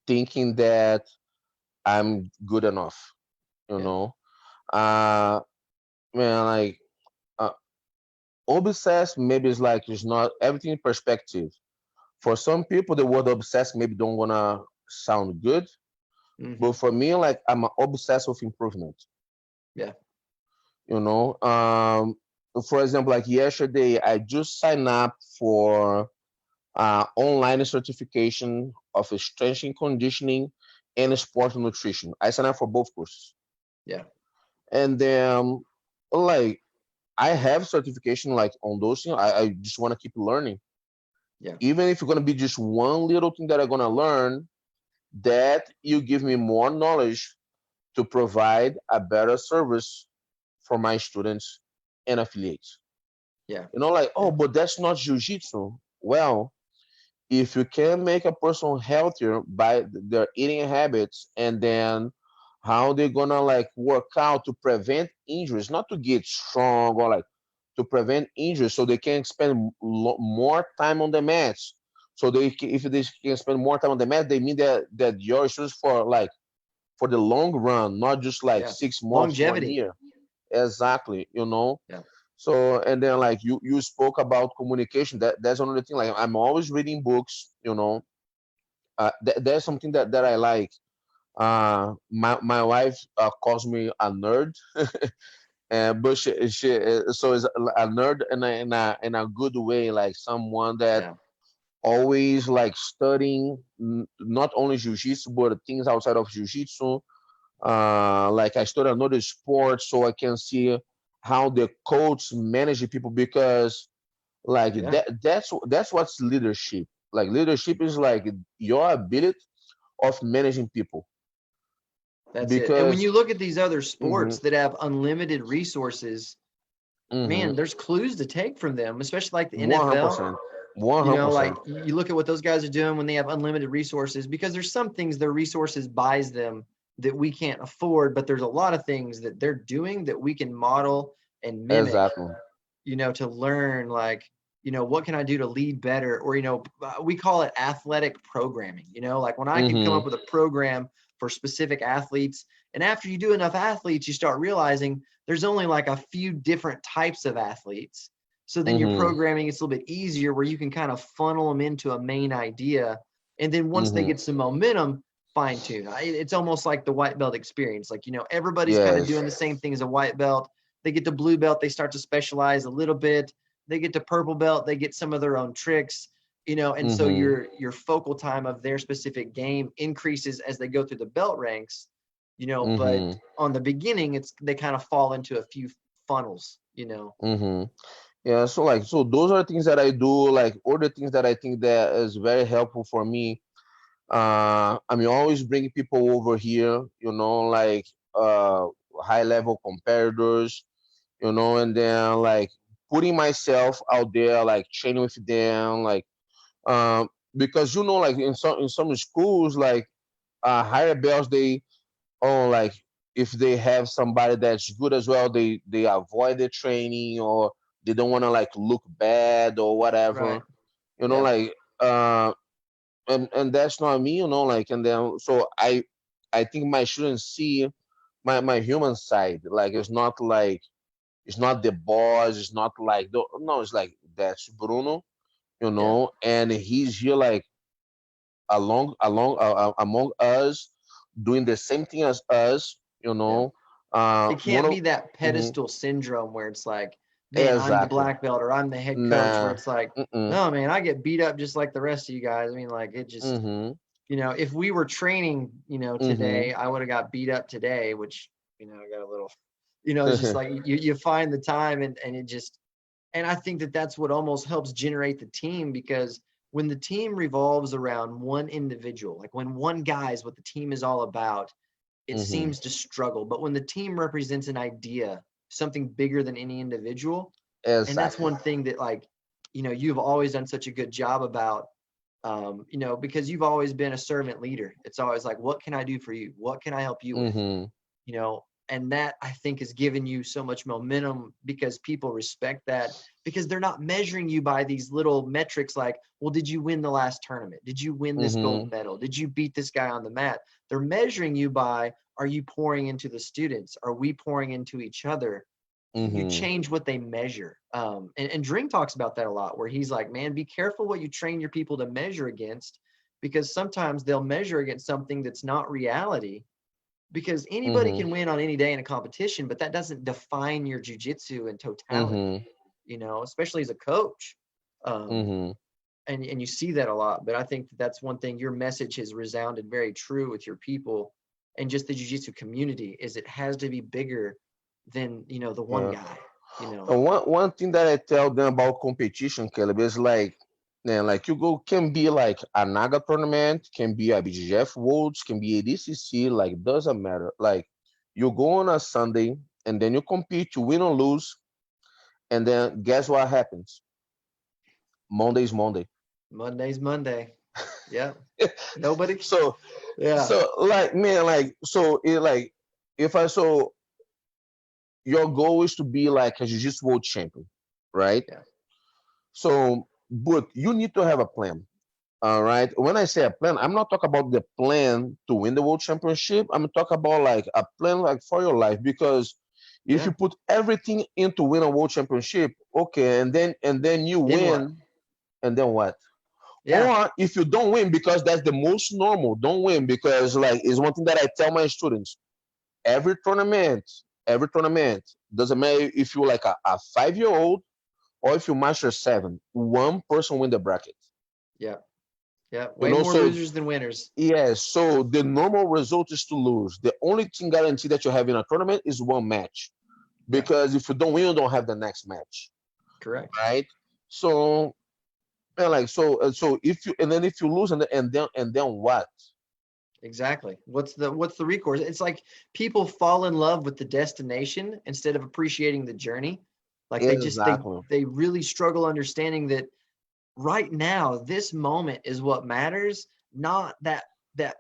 Thinking that I'm good enough. You Yeah. know. Uh, man, like uh, obsessed maybe is like it's not everything in perspective. For some people, the word obsessed maybe don't wanna sound good, but Hmm. for me, like I'm obsessed with improvement. Yeah. You know, for example, like yesterday, I just signed up for online certification of strength and conditioning and sport nutrition. I signed up for both courses, Yeah. and then like I have certification like on those things. I just want to keep learning, Yeah. even if it's gonna be just one little thing that I'm gonna learn. That you give me more knowledge to provide a better service for my students and affiliates. Yeah. Like, Yeah. oh, but that's not jujitsu. Well, if you can make a person healthier by their eating habits, and then how they're gonna like work out to prevent injuries, not to get strong or like to prevent injuries, so they can spend more time on the mats. So if they can spend more time on the mat, they mean that your students for like for the long run, not just like Yeah. 6 months to 1 Longevity. year. Exactly. Yeah. So and then like you spoke about communication. That's another thing. Like I'm always reading books. There's something that I like. My wife calls me a nerd, but she so is a nerd in a good way, like someone that Yeah. always like studying not only jiu-jitsu but things outside of jiu-jitsu. Like I study another sport so I can see how the coach manage people, because like Yeah. that's what's leadership. Like leadership is like your ability of managing people. That's it. And when Because you look at these other hmm sports that have unlimited resources, hmm man, there's clues to take from them, especially like the NFL. 100%, 100%. Like you look at what those guys are doing when they have unlimited resources, because there's some things their resources buys them that we can't afford, but there's a lot of things that they're doing that we can model and mimic, Exactly. to learn, like, what can I do to lead better? Or, we call it athletic programming, like when I can come hmm up with a program for specific athletes. And after you do enough athletes, you start realizing there's only like a few different types of athletes. So then your Mhm. programming is a little bit easier where you can kind of funnel them into a main idea. And then once they Mhm. get some momentum, fine tune. It's almost like the white belt experience. Like, everybody's kind of Yes. doing the same thing as a white belt. They get to blue belt, they start to specialize a little bit. They get to purple belt, they get some of their own tricks, and so Mhm. your focal time of their specific game increases as they go through the belt ranks, but Mhm. on the beginning, they kind of fall into a few funnels. Mhm. Yeah. So like, so those are things that I do. Like, other things that I think that is very helpful for me. I mean, always bring people over here. Like high level competitors. And then like putting myself out there, like training with them, like because like in some schools, like higher belts, they like if they have somebody that's good as well, they avoid the training, or they don't want to like look bad or whatever. Right. Yeah. Like and that's not me. Like, and then so I think my students see my human side. Like, it's not the boss. It's not like no. It's like that's Bruno, Yeah. and he's here like among us, doing the same thing as us. Yeah. It One can't of be that mhm, pedestal syndrome where it's like, man, I'm the exactly. black belt or I'm the head coach, where Nah. it's like, Mm-mm. no, man, I get beat up just like the rest of you guys. I mean, like it just, Mhm. if we were training, Mhm. today, I would have got beat up today, which, I got a little, it's just like you find the time and it just, and I think that that's what almost helps generate the team, because when the team revolves around one individual, like when one guy is what the team is all about, it Mhm. seems to struggle. But when the team represents an idea, something bigger than any individual, and that's Exactly. one thing that, like, you've always done such a good job about, because you've always been a servant leader. It's always like, what can I do for you? What can I help you with? Mhm. And that, I think, has given you so much momentum, because people respect that, because they're not measuring you by these little metrics like, well, did you win the last tournament? Did you win this gold Mhm. medal? Did you beat this guy on the mat? They're measuring you by, are you pouring into the students? Are we pouring into each other? You Mhm. change what they measure. And Dream talks about that a lot, where he's like, man, be careful what you train your people to measure against, because sometimes they'll measure against something that's not reality, because anybody Mhm. can win on any day in a competition, but that doesn't define your jujitsu in totality, Mhm. especially as a coach. Um, Mhm. and you see that a lot, but I think that that's one thing your message has resounded very true with your people, and just the jujitsu community, is it has to be bigger than, the one Uh, guy. and one thing that I tell them about competition, Caleb, is like, man, like you go can be like a Naga tournament, can be a BGF Worlds, can be a DCC, like doesn't matter. Like you go on a Sunday and then you compete, you win or lose, and then guess what happens? Monday is Monday. Monday's Monday. Yeah. Nobody. so Yeah. so like man, like so it like if I so your goal is to be like a jiu-jitsu world champion, right? Yeah. So but you need to have a plan. All right. When I say a plan, I'm not talking about the plan to win the world championship. I'm talking about like a plan like for your life. Because if you Yeah. put everything into win a world championship, okay, and then you Then what? win, and then what? Yeah. Or if you don't win, because that's the most normal, don't win, because like it's one thing that I tell my students. Every tournament, every tournament, doesn't matter if you're like a 5 year old or if you master seven, one person win the bracket. Yeah. Yeah. Way more So losers than winners. yes, so the normal result is to lose. The only thing guarantee that you have in a tournament is one match. Yeah. Because if you don't win, you don't have the next match. Correct. Right? So and like so if you and then if you lose and then what? Exactly. What's the recourse? It's like people fall in love with the destination instead of appreciating the journey. Like they just they Exactly. they really struggle understanding that right now, this moment is what matters, not that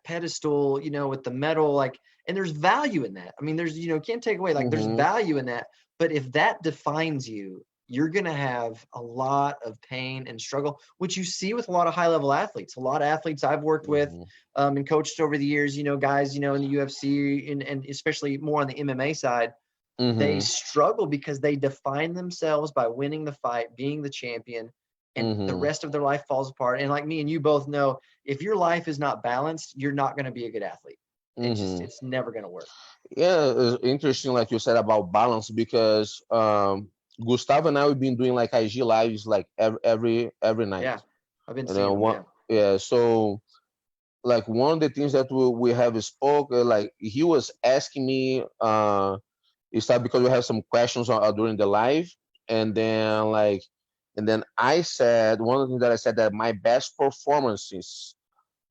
pedestal, with the medal. Like, and there's value in that. I mean, there's, can't take away, like, there's Mm-hmm. value in that. But if that defines you, you're gonna have a lot of pain and struggle, which you see with a lot of high level athletes. A lot of athletes I've worked with, Mm-hmm. and coached over the years, guys, in the UFC, and especially more on the MMA side. they Mhm. struggle because they define themselves by winning the fight, being the champion, and the Mhm. rest of their life falls apart. And like me and you both know, if your life is not balanced, you're not going to be a good athlete. Mhm. It's never going to work. Yeah, it's interesting, like you said about balance, because Gustavo and I we've been doing like IG lives like every night, Yeah. I've been and seeing then them. one, Yeah. yeah. So like one of the things that we have spoke, like he was asking me, is that because we have some questions during the live, and then like, and then I said one of the things that I said that my best performances,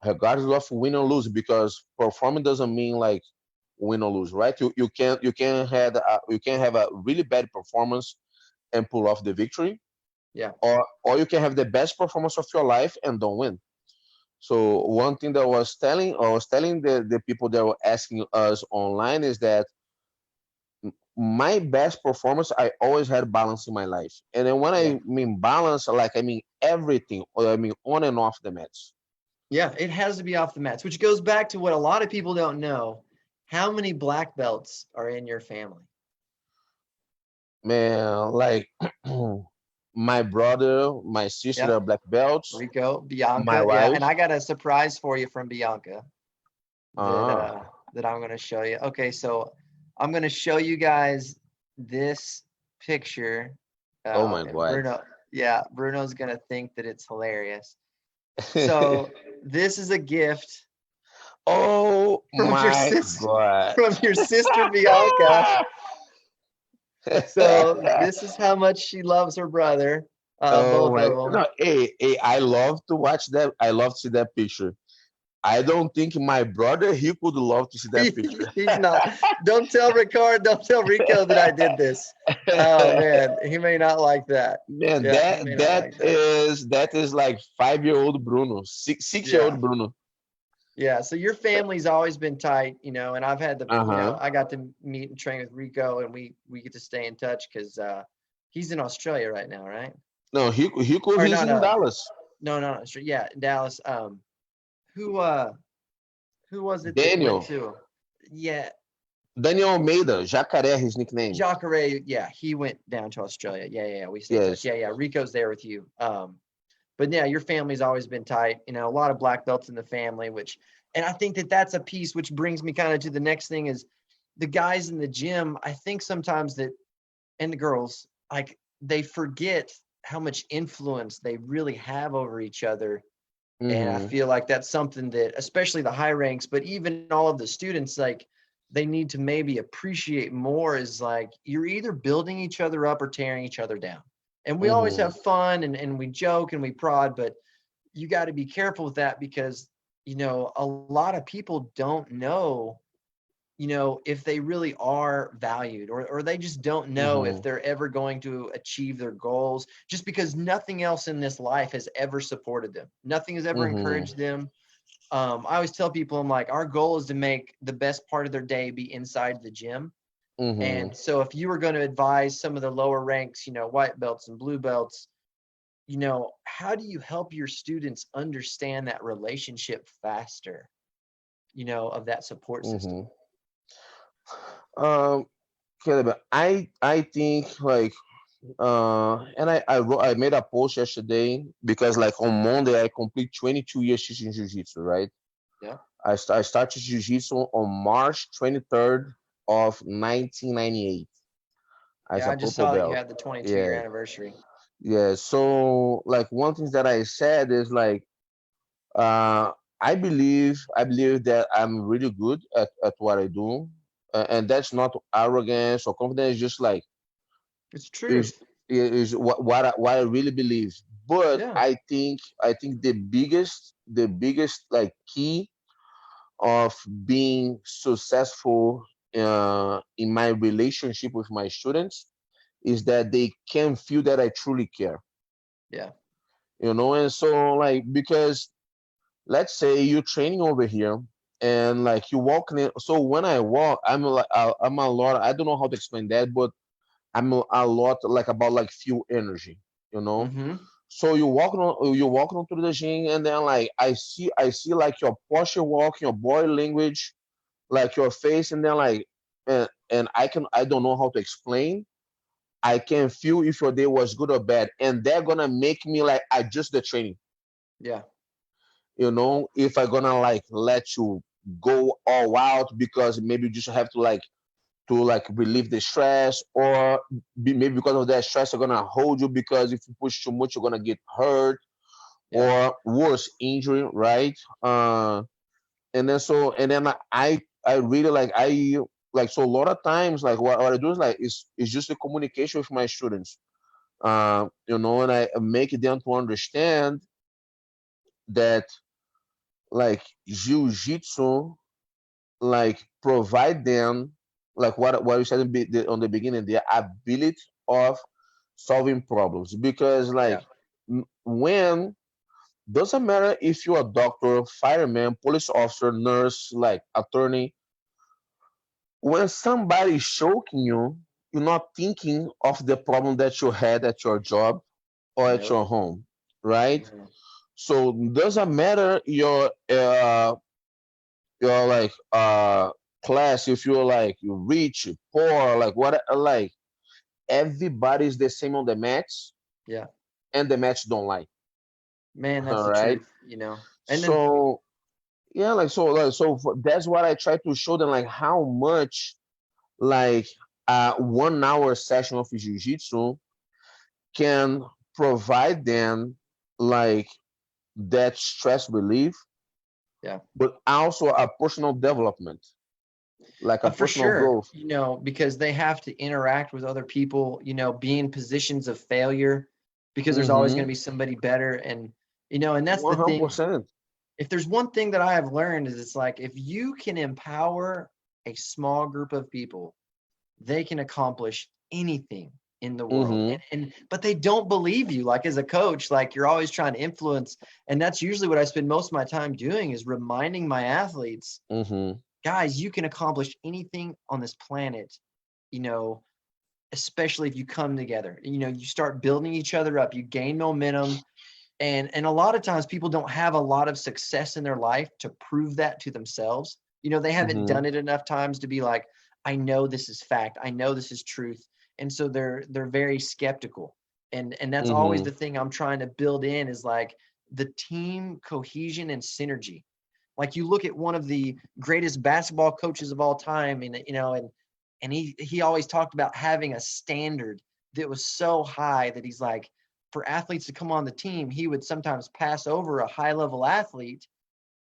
regardless of win or lose, because performing doesn't mean like win or lose, right? You can have a really bad performance and pull off the victory, Yeah. or you can have the best performance of your life and don't win. So one thing that I was telling the people that were asking us online is that my best performance, I always had balance in my life. And then when Yeah. I mean balance, like I mean everything, or I mean on and off the mats. Yeah. It has to be off the mats, which goes back to what a lot of people don't know. How many black belts are in your family? Man, like my brother, my sister Yeah. are black belts, Rico, my Bianca. Yeah. wife. And I got a surprise for you from Bianca that Ah, that I'm going to show you. Okay, so I'm going to show you guys this picture. oh my And God. Bruno's going to think that it's hilarious. So this is a gift Oh from your my sister God. from your sister Bianca. So this is how much she loves her brother, Oh both my, of them. no, hey, I love to watch that. I love to see that picture. I don't think my brother he could love to see that picture. He's not. Don't tell Ricard. Don't tell Rico that I did this. Oh man, he may not like that. Man, Yeah, he may not like that. that is like 5 year old Bruno, 6 year Yeah, old Bruno. yeah. So your family's always been tight, and I've had the, Uh huh. I got to meet and train with Rico, and we get to stay in touch because he's in Australia right now, right? No, he could. Or He's not? in Dallas. No, no, Australia. Yeah, Dallas. Who who was it that went Daniel, to? Yeah, Daniel Almeida, Jacaré, his nickname. Jacare. Yeah, he went down to Australia. Yeah, yeah, yeah. We stay in touch. Yes. Yeah, yeah. Rico's there with you. But yeah, your family's always been tight. A lot of black belts in the family, and I think that that's a piece which brings me kind of to the next thing is the guys in the gym. I think sometimes that, and the girls, like they forget how much influence they really have over each other. And I Mm-hmm. feel like that's something that, especially the high ranks, but even all of the students, like they need to maybe appreciate more is like you're either building each other up or tearing each other down. And we always Mm-hmm. have fun and we joke and we prod, but you got to be careful with that because, a lot of people don't know, if they really are valued or they just don't know if Mm-hmm. they're ever going to achieve their goals just because nothing else in this life has ever supported them. Nothing has ever Mm-hmm. encouraged them. I always tell people, I'm like, our goal is to make the best part of their day be inside the gym. Mm-hmm. And so if you were going to advise some of the lower ranks, white belts and blue belts, how do you help your students understand that relationship faster, of that support system? Mm-hmm. Um, Caleb, I think like I made a post yesterday because like on Monday I complete 22 years teaching jiu-jitsu, right? Yeah. I started jiu-jitsu on March 23rd of 1998 as Yeah, a I just purple saw that you belt. had the 22-year Yeah, anniversary. yeah. So like one thing that I said is like uh I believe that I'm really good at what I do, and that's not arrogance or confidence. Just like It's is truth. is what I really believe. But Yeah. I think the biggest like key of being successful in my relationship with my students is that they can feel that I truly care. Yeah. And so like because let's say you're training over here and like you walking in. So when I walk, I'm a lot. I don't know how to explain that, but I'm a lot like about like feel energy, you know. Mm-hmm. So you're walking on through the gym, and then like I see like your posture walk, your body language, like your face, and then like man. and I don't know how to explain. I can feel if your day was good or bad, and they're gonna make me like adjust the training. Yeah. If I'm gonna like let you go all out because maybe you just have to relieve the stress, or maybe because of that stress are gonna hold you, because if you push too much you're gonna get hurt, Yeah. or worse, injury, right? And then I really like, so a lot of times, like what I do is like is just the communication with my students, and I make them to understand that like jiu-jitsu like provide them, like what you said on the beginning, the ability of solving problems, because Yeah. like when doesn't matter if you're a doctor, fireman, police officer, nurse, like attorney, when somebody's choking you, you're not thinking of the problem that you had at your job or at Nope. your home, right? Mhm. So doesn't matter your like class, if you're like you rich, poor, like what, like everybody's the same on the match, Yeah. and the match don't like. Man, that's All the right. truth. And then So yeah, that's what I try to show them, like how much like 1 hour session of jiu-jitsu can provide them like that stress relief, yeah. but also a personal development, like a For personal sure, growth. because they have to interact with other people, be in positions of failure because there's always going Mm-hmm. to be somebody better. And that's the One hundred thing. percent. If there's one thing that I have learned is it's like if you can empower a small group of people, they can accomplish anything in the world. Mm-hmm. And but they don't believe you. Like as a coach, like you're always trying to influence. And that's usually what I spend most of my time doing is reminding my athletes, Mm-hmm. guys, you can accomplish anything on this planet, you know, especially if you come together. You start building each other up, you gain momentum. And a lot of times people don't have a lot of success in their life to prove that to themselves. They haven't Mm-hmm. done it enough times to be like, I know this is fact. I know this is truth. And so they're very skeptical. And that's always Mm-hmm. the thing I'm trying to build in is like the team cohesion and synergy. Like you look at one of the greatest basketball coaches of all time, and he always talked about having a standard that was so high that he's like, for athletes to come on the team, he would sometimes pass over a high level athlete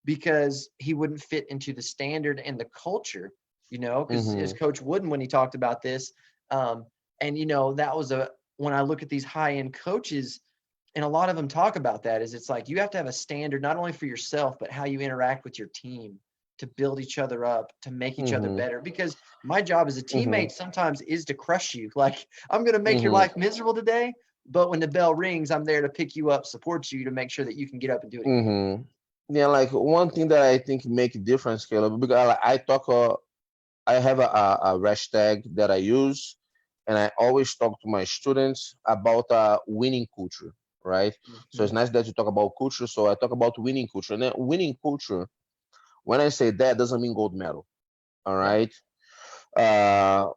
because he wouldn't fit into the standard and the culture, because as Mm-hmm. Coach Wooden, when he talked about this, um, and that was when I look at these high end coaches, and a lot of them talk about that, is it's like you have to have a standard not only for yourself but how you interact with your team to build each other up, to make each other Mm-hmm. better. Because my job as a Mm-hmm. teammate sometimes is to crush you. Like I'm going to make your Mm-hmm. life miserable today, but when the bell rings, I'm there to pick you up, support you, to make sure that you can get up and do it again. Mm-hmm. Yeah, like one thing that I think make a difference, Caleb, because I talk I have a hashtag that I use, and I always talk to my students about winning culture, right? So it's Mhm. nice that you talk about culture. So I talk about winning culture. And then winning culture, when I say that, doesn't mean gold medal, all Yeah. right?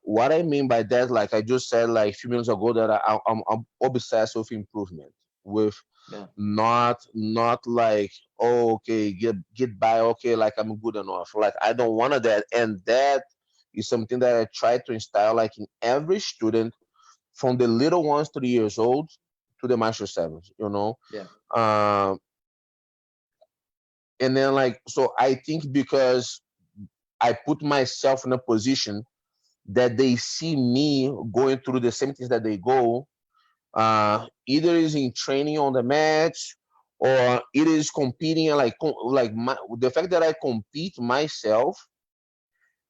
What I mean by that, like I just said like a few minutes ago, that I'm obsessed with improvement, with Yeah. not like, oh, okay, get by, okay, like I'm good enough, like I don't want that. And that is something that I try to instill like in every student, from the little ones 3 years old to the master sevens, Yeah. um and then like, so I think because I put myself in a position that they see me going through the same things that they go, either is in training on the match, or it is competing, the fact that I compete myself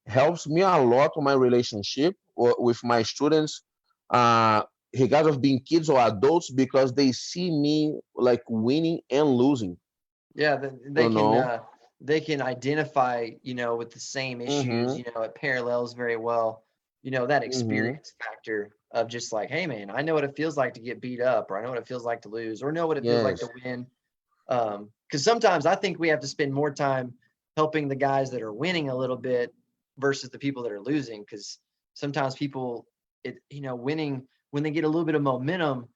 helps me a lot on my relationship with my students, uh, regardless of being kids or adults, because they see me like winning and losing, Yeah, you know. they can identify, with the same issues, Mm-hmm. it parallels very well, that Mm-hmm. experience factor of just like, hey man, I know what it feels like to get beat up, or I know what it feels like to lose, or know what it feels like to Yes. win. Because sometimes I think we have to spend more time helping the guys that are winning a little bit versus the people that are losing. Because sometimes people, winning, when they get a little bit of momentum,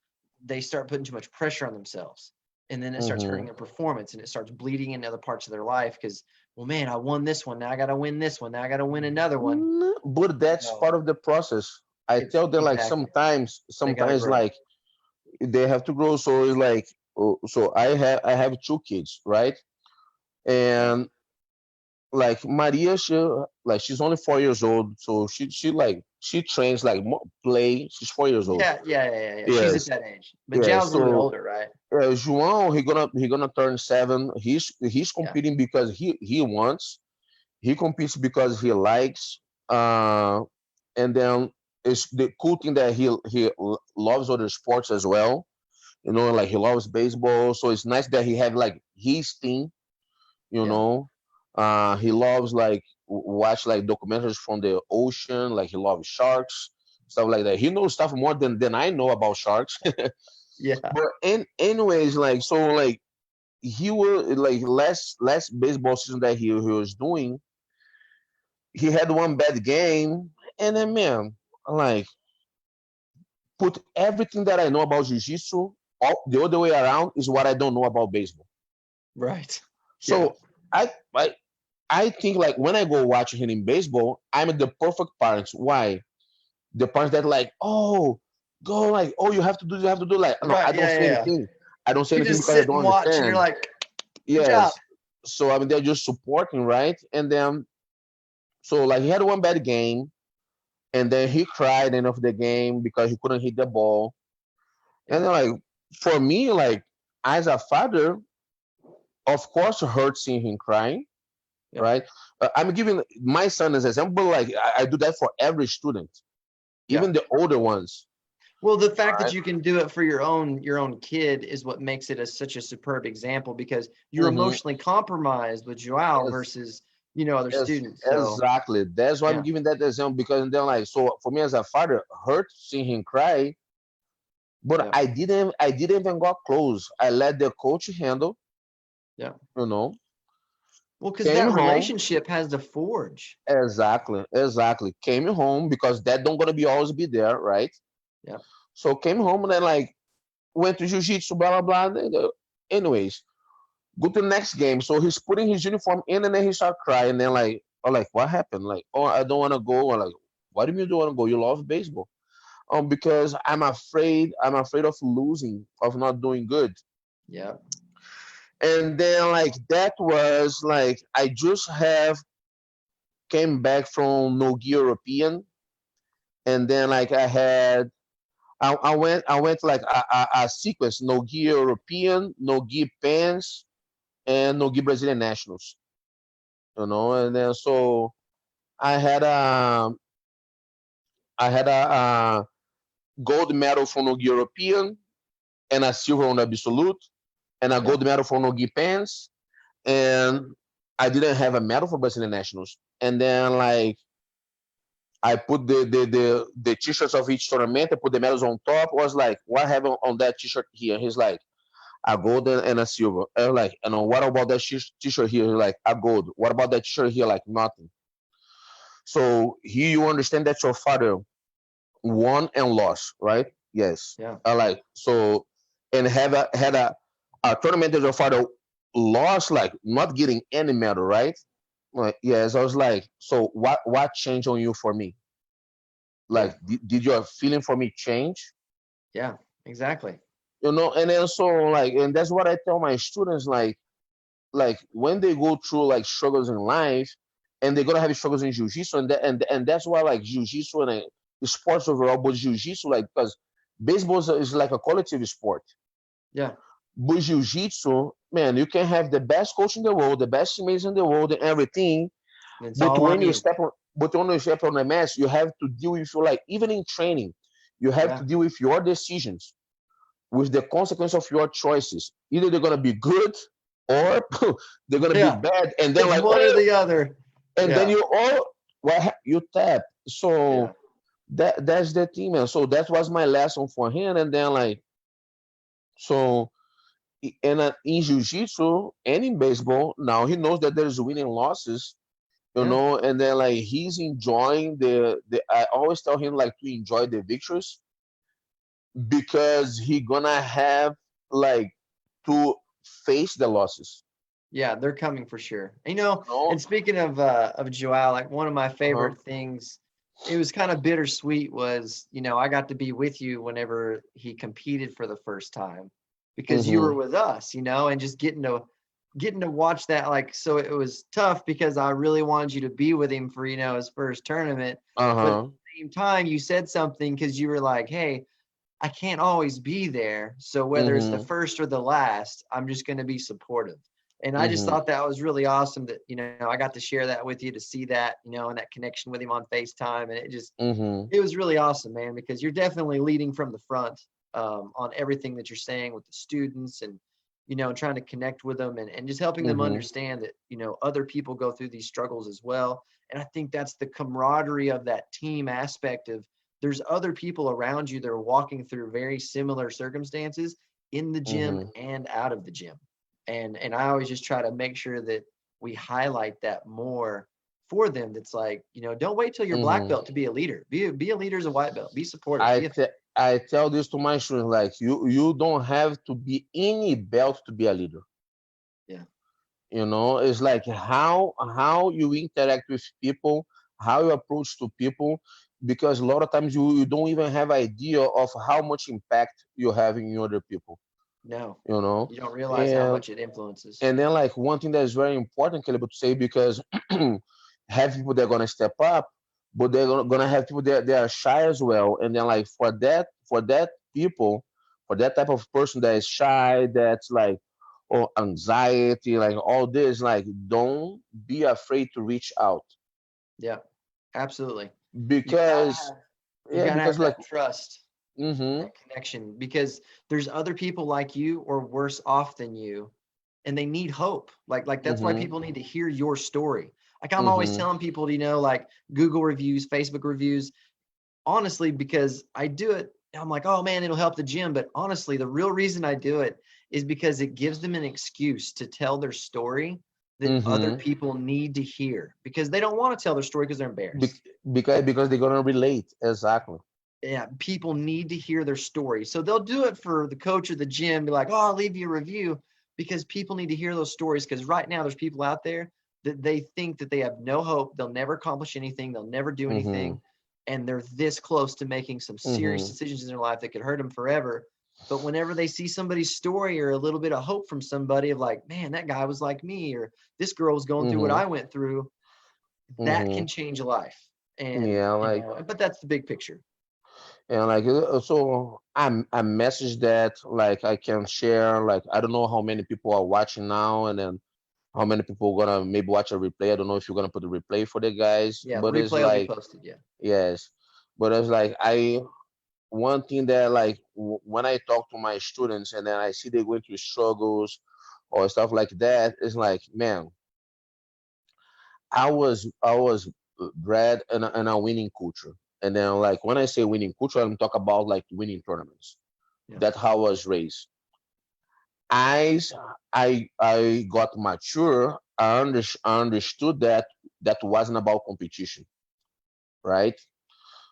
they start putting too much pressure on themselves, and then it starts hurting Hmm. their performance, and it starts bleeding into other parts of their life because, well, man, I won this one, now I got to win this one, now I got to win another one. But that's part of the process. I It's tell them like exactly, they got to sometimes grow. like they have to grow. So it's like, so I have two kids, right? Yeah, And like Maria, she's only 4 years old, so she trains like play. She's 4 years old. yeah. She's at Yes, that age, but yes. Zhao's a little bit So older, right? João, he gonna turn 7. He's Yeah, competing because he wants. He competes because he likes. Uh, and then it's the cool thing that he loves other sports as well. Like he loves baseball, so it's nice that he have like his team. you yeah. know he loves like watch like documentaries from the ocean, like he loves sharks, stuff like that. He knows stuff more than I know about sharks. Yeah. But anyways, like, so like he will like last baseball season that he was doing, he had one bad game, and then, man, like, put everything that I know about jiu-jitsu all the other way around is what I don't know about baseball. Right. Yeah. So I I I think like when I go watch him in baseball, I'm the perfect parents. Why? The parents that like, oh, go, like, oh, you have to do, like, no, Right. I don't say Yeah. anything. I don't say You anything just because I sit don't and watch, and you're understand. like, good job. Yes. So I mean they're just supporting, right? And then so like he had one bad game, and then he cried at the end of the game because he couldn't hit the ball. And Yeah. then like for me, like as a father, of course it hurts seeing him crying, Yeah. right? I'm giving my son as an example, like I do that for every student, Yeah. even the older ones, Well, the fact that right? you can do it for your own kid is what makes it such a superb example, because you're Hmm. emotionally compromised with Joao versus, other students. So Exactly. That's why I'm yeah, giving that example, because then like, so for me as a father, hurt seeing him cry, but yeah, I didn't even got close. I let the coach handle, yeah. you know, Well, because came that home. relationship has to forge. Exactly. Came home because that don't gonna be always be there, right? Yeah, So came home and then like went to jiu-jitsu, blah blah blah. Anyways, go to the next game. So he's putting his uniform in, and then he start crying. And then like, oh, like, what happened? Like, oh, I don't want to go. Or like, what do you mean you don't want to go? You love baseball. Because I'm afraid. I'm afraid of losing, of not doing good. yeah, And then like that was like I just have came back from Nogi European, and then like I went like a sequence: Nogi European, Nogi Pans, and Nogi Brazilian Nationals. And then so I had a I had a gold medal from the European, and a silver on the absolute, and a yeah, gold medal from Nogi Pants, and I didn't have a medal for Brazilian nationals. And then like I put the t-shirts of each tournament. I put the medals on top. Was like, what happened on that t-shirt here? He's like, a gold and a silver. And like, what about that t-shirt here? He's like, a gold. What about that t-shirt here? Like, nothing. So here you understand that your father won and lost, right? Yes. yeah, I like, so, and had a tournament that your father lost, like not getting any medal, right? Like, yes, I was like, so what changed on you for me? yeah, Like, did your feeling for me change? yeah. Exactly. And then so like, and that's what I tell my students, like when they go through like struggles in life, and they're gonna have struggles in jiu-jitsu, and that's why like jiu-jitsu and sports overall, but jiu-jitsu, like, because baseball is like a collective sport, Yeah, but jiu-jitsu, man, you can have the best coach in the world, the best teammates in the world, and everything, and it's but all on you. when you step on the mat, you have to deal with your, like, even in training, you have Yeah, to deal with your decisions, with the consequence of your choices. Either they're gonna be good, or they're gonna be yeah. bad, and then It's like, one or oh, the other. and then Yeah, you all, you tap. yeah, So that's the thing, man. So that was my lesson for him, and then like, so in jiu-jitsu and in baseball, now he knows that there's winning losses, Yeah. and then like he's enjoying the I always tell him like to enjoy the victories because he gonna have like to face the losses. Yeah, they're coming for sure. You know? And speaking of Joao, like one of my Uh-huh. favorite things, it was kind of bittersweet was, I got to be with you whenever he competed for the first time because you were Mm-hmm. with us, and just getting to watch that. Like, so it was tough because I really wanted you to be with him for, his first tournament, but at Uh-huh. the same time you said something because you were like, hey, I can't always be there. So whether it's the Mm-hmm. first or the last, I'm just going to be supportive. And I just Mm-hmm. thought that was really awesome that, I got to share that with you, to see that, and that connection with him on FaceTime. And Mm-hmm. it was really awesome, man, because you're definitely leading from the front, on everything that you're saying with the students, and, trying to connect with them, and just helping them Mm-hmm. understand that, other people go through these struggles as well. And I think that's the camaraderie of that team aspect of, there's other people around you that are walking through very similar circumstances in the gym Mm-hmm. and out of the gym. And I always just try to make sure that we highlight that more for them. That's like, don't wait till you're black Mm-hmm. belt to be a leader. Be a leader as a white belt. Be supportive. I tell this to my students like you don't have to be any belt to be a leader. Yeah. It's like how you interact with people, how you approach to people, because a lot of times you don't even have idea of how much impact you're having in other people. No, You know, you don't realize how and much it influences. and then like one thing that is very important, Caleb, to say because have people that are gonna step up, but they're gonna have people that they are shy as well, and then like for that people, for that type of person that is shy, that's like or anxiety, like all this, like don't be afraid to reach out Yeah, absolutely. You gotta because have you yeah, gotta because have like that trust, mm-hmm, that connection, because there's other people like you or worse off than you, and they need hope. Like that's why mm-hmm, people need to hear your story. Like I'm always mm-hmm, telling people, like Google reviews, Facebook reviews, honestly, because I do it. I'm like, oh man, it'll help the gym. But honestly, the real reason I do it is because it gives them an excuse to tell their story that other mm-hmm. people need to hear, because they don't want to tell their story because they're Be- embarrassed. because they're gonna relate exactly. Yeah, people need to hear their story. So they'll do it for the coach or the gym, be like, oh, I'll leave you a review, because people need to hear those stories. Because right now there's people out there that they think that they have no hope. They'll never accomplish anything. They'll never do Mm-hmm, anything. And they're this close to making some serious mm-hmm, decisions in their life that could hurt them forever. But whenever they see somebody's story or a little bit of hope from somebody of like, man, that guy was like me, or this girl was going through what mm-hmm, I went through, that mm-hmm. can change a life. And, Yeah, like but that's the big picture. and like so I message that like I can share like I don't know how many people are watching now and then how many people gonna maybe watch a replay. I don't know if you're gonna put a replay for the guys, Yeah, but it's replay will be like posted. Yeah. yes, but it's like I one thing that like when I talk to my students and then I see they going through struggles or stuff like that, it's like man, I was bred in a winning culture, and then like when I say winning culture, I'm talk about like winning tournaments. Yeah. That's how I was raised. As I got mature, I understood that that wasn't about competition, right?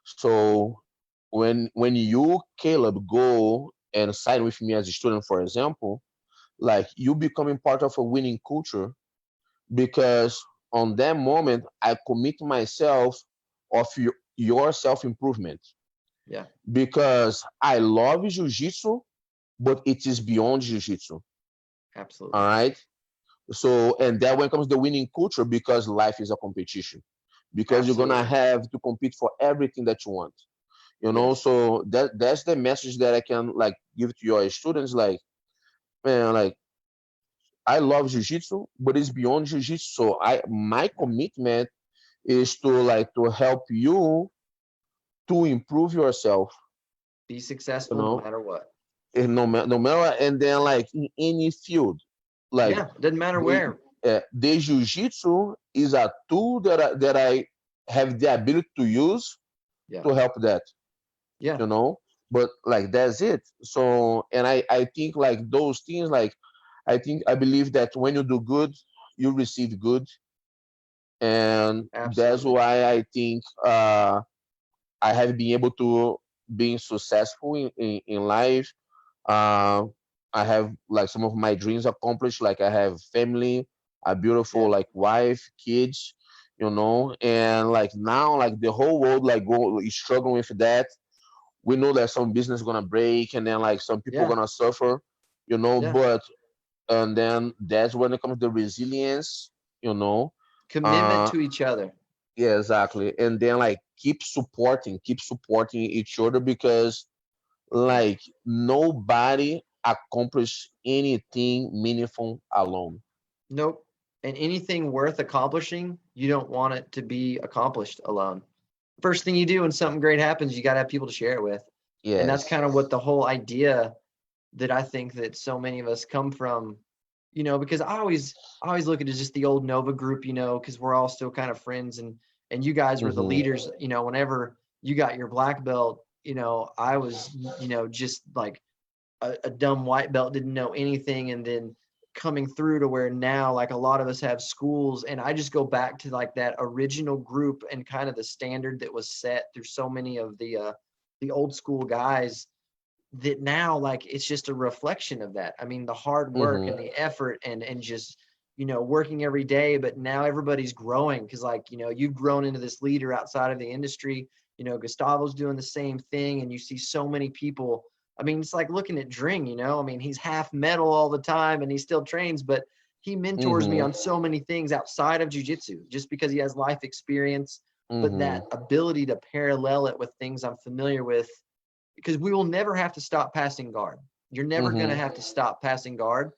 So when you Caleb go and sign with me as a student, for example, like you becoming part of a winning culture because on that moment I commit myself of your self improvement Yeah. because I love jiu-jitsu, but it is beyond jiu-jitsu. All Absolutely. right. So and that when comes the winning culture because life is a competition. Because you're gonna Absolutely. have to compete for everything that you want. Yes. So that's the message that I can like give to your students, like, man, like I love jiu-jitsu, but it's beyond jiu-jitsu. So I my Yeah. commitment is to like to help you to improve yourself, Be you successful no know, matter what. and no matter, and then like in any field, like Yeah. Doesn't matter the where. the jiu-jitsu is a tool that I have the ability to use Yeah. to help that, Yeah. you know. But like that's it. So and I think like those things like I believe that when you do good, you receive good, and that's Absolutely. why I think I have been able to being successful in life. uh, I have like some of my dreams accomplished. Like I have family, a beautiful Yeah. like wife, kids, and like now like the whole world like go is struggling with that. We know that some business gonna break and then like some people Yeah. gonna suffer, Yeah. but and then that's when it comes to resilience, you know. Commitment Uh to each other. yeah, exactly. And then like keep supporting each other because like nobody accomplish anything meaningful alone. Nope. And anything worth accomplishing, you don't want it to be accomplished alone. First thing you do when something great happens, you got to have people to share it with. And that's Yes. kind of what the whole idea that I think that so many of us come from, because I always look at it as just the old Nova group, because we're all still kind of friends, and you guys were the Mm-hmm. leaders, whenever you got your black belt, I was, just like a dumb white belt, didn't know anything, and then coming through to where now like a lot of us have schools, and I just go back to like that original group and kind of the standard that was set through so many of the old school guys, that now like it's just a reflection of that. I mean, the hard work and Mm-hmm. the effort and just working every day, but now everybody's growing because like you've grown into this leader outside of the industry. Gustavo's doing the same thing, and you see so many people. I mean, it's like looking at Dring. I mean, he's half metal all the time and he still trains, but he mentors me Mm-hmm. on so many things outside of jiu-jitsu just because he has life experience, but Mm-hmm. that ability to parallel it with things I'm familiar with, because we will never have to stop passing guard. You're never going to Mm-hmm. have to stop passing guard.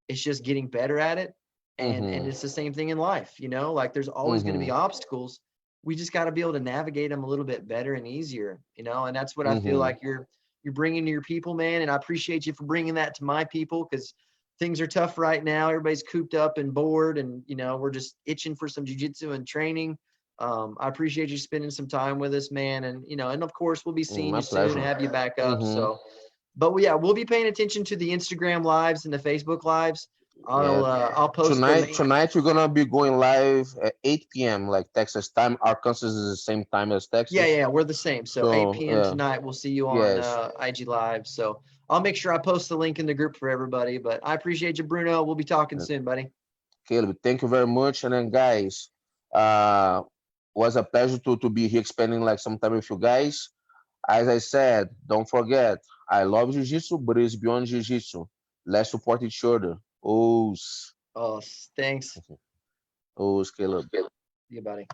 It's just getting better at it. And Mm-hmm. it's the same thing in life, like there's always going to be Mm-hmm. obstacles. We just got to be able to navigate them a little bit better and easier, and that's what I feel Mm-hmm. like you're bringing to your people, man. And I appreciate you for bringing that to my people, because things are tough right now. Everybody's cooped up and bored, and we're just itching for some jujitsu and training. I appreciate you spending some time with us, man. And and of course, we'll be seeing My you soon and pleasure. have you back up. Mm-hmm. So, but yeah, we'll be paying attention to the Instagram lives and the Facebook lives. Yeah. I'll post the Tonight, link. tonight we're gonna be going live at 8 p.m. like Texas time. Arkansas is the same time as Yeah, Texas. yeah, we're the same. So 8 So p.m. yeah. tonight, we'll see you on Yes. IG Live. So I'll make sure I post the link in the group for everybody. But I appreciate you, Bruno. We'll be talking soon, buddy. Caleb, thank you very much. And then, guys, was a pleasure to be here spending like some time with you guys. As I said, don't forget, I love Jiu Jitsu, but it's beyond Jiu Jitsu. Let's support each other. Oh, Oh, thanks. oh, Caleb. You, buddy.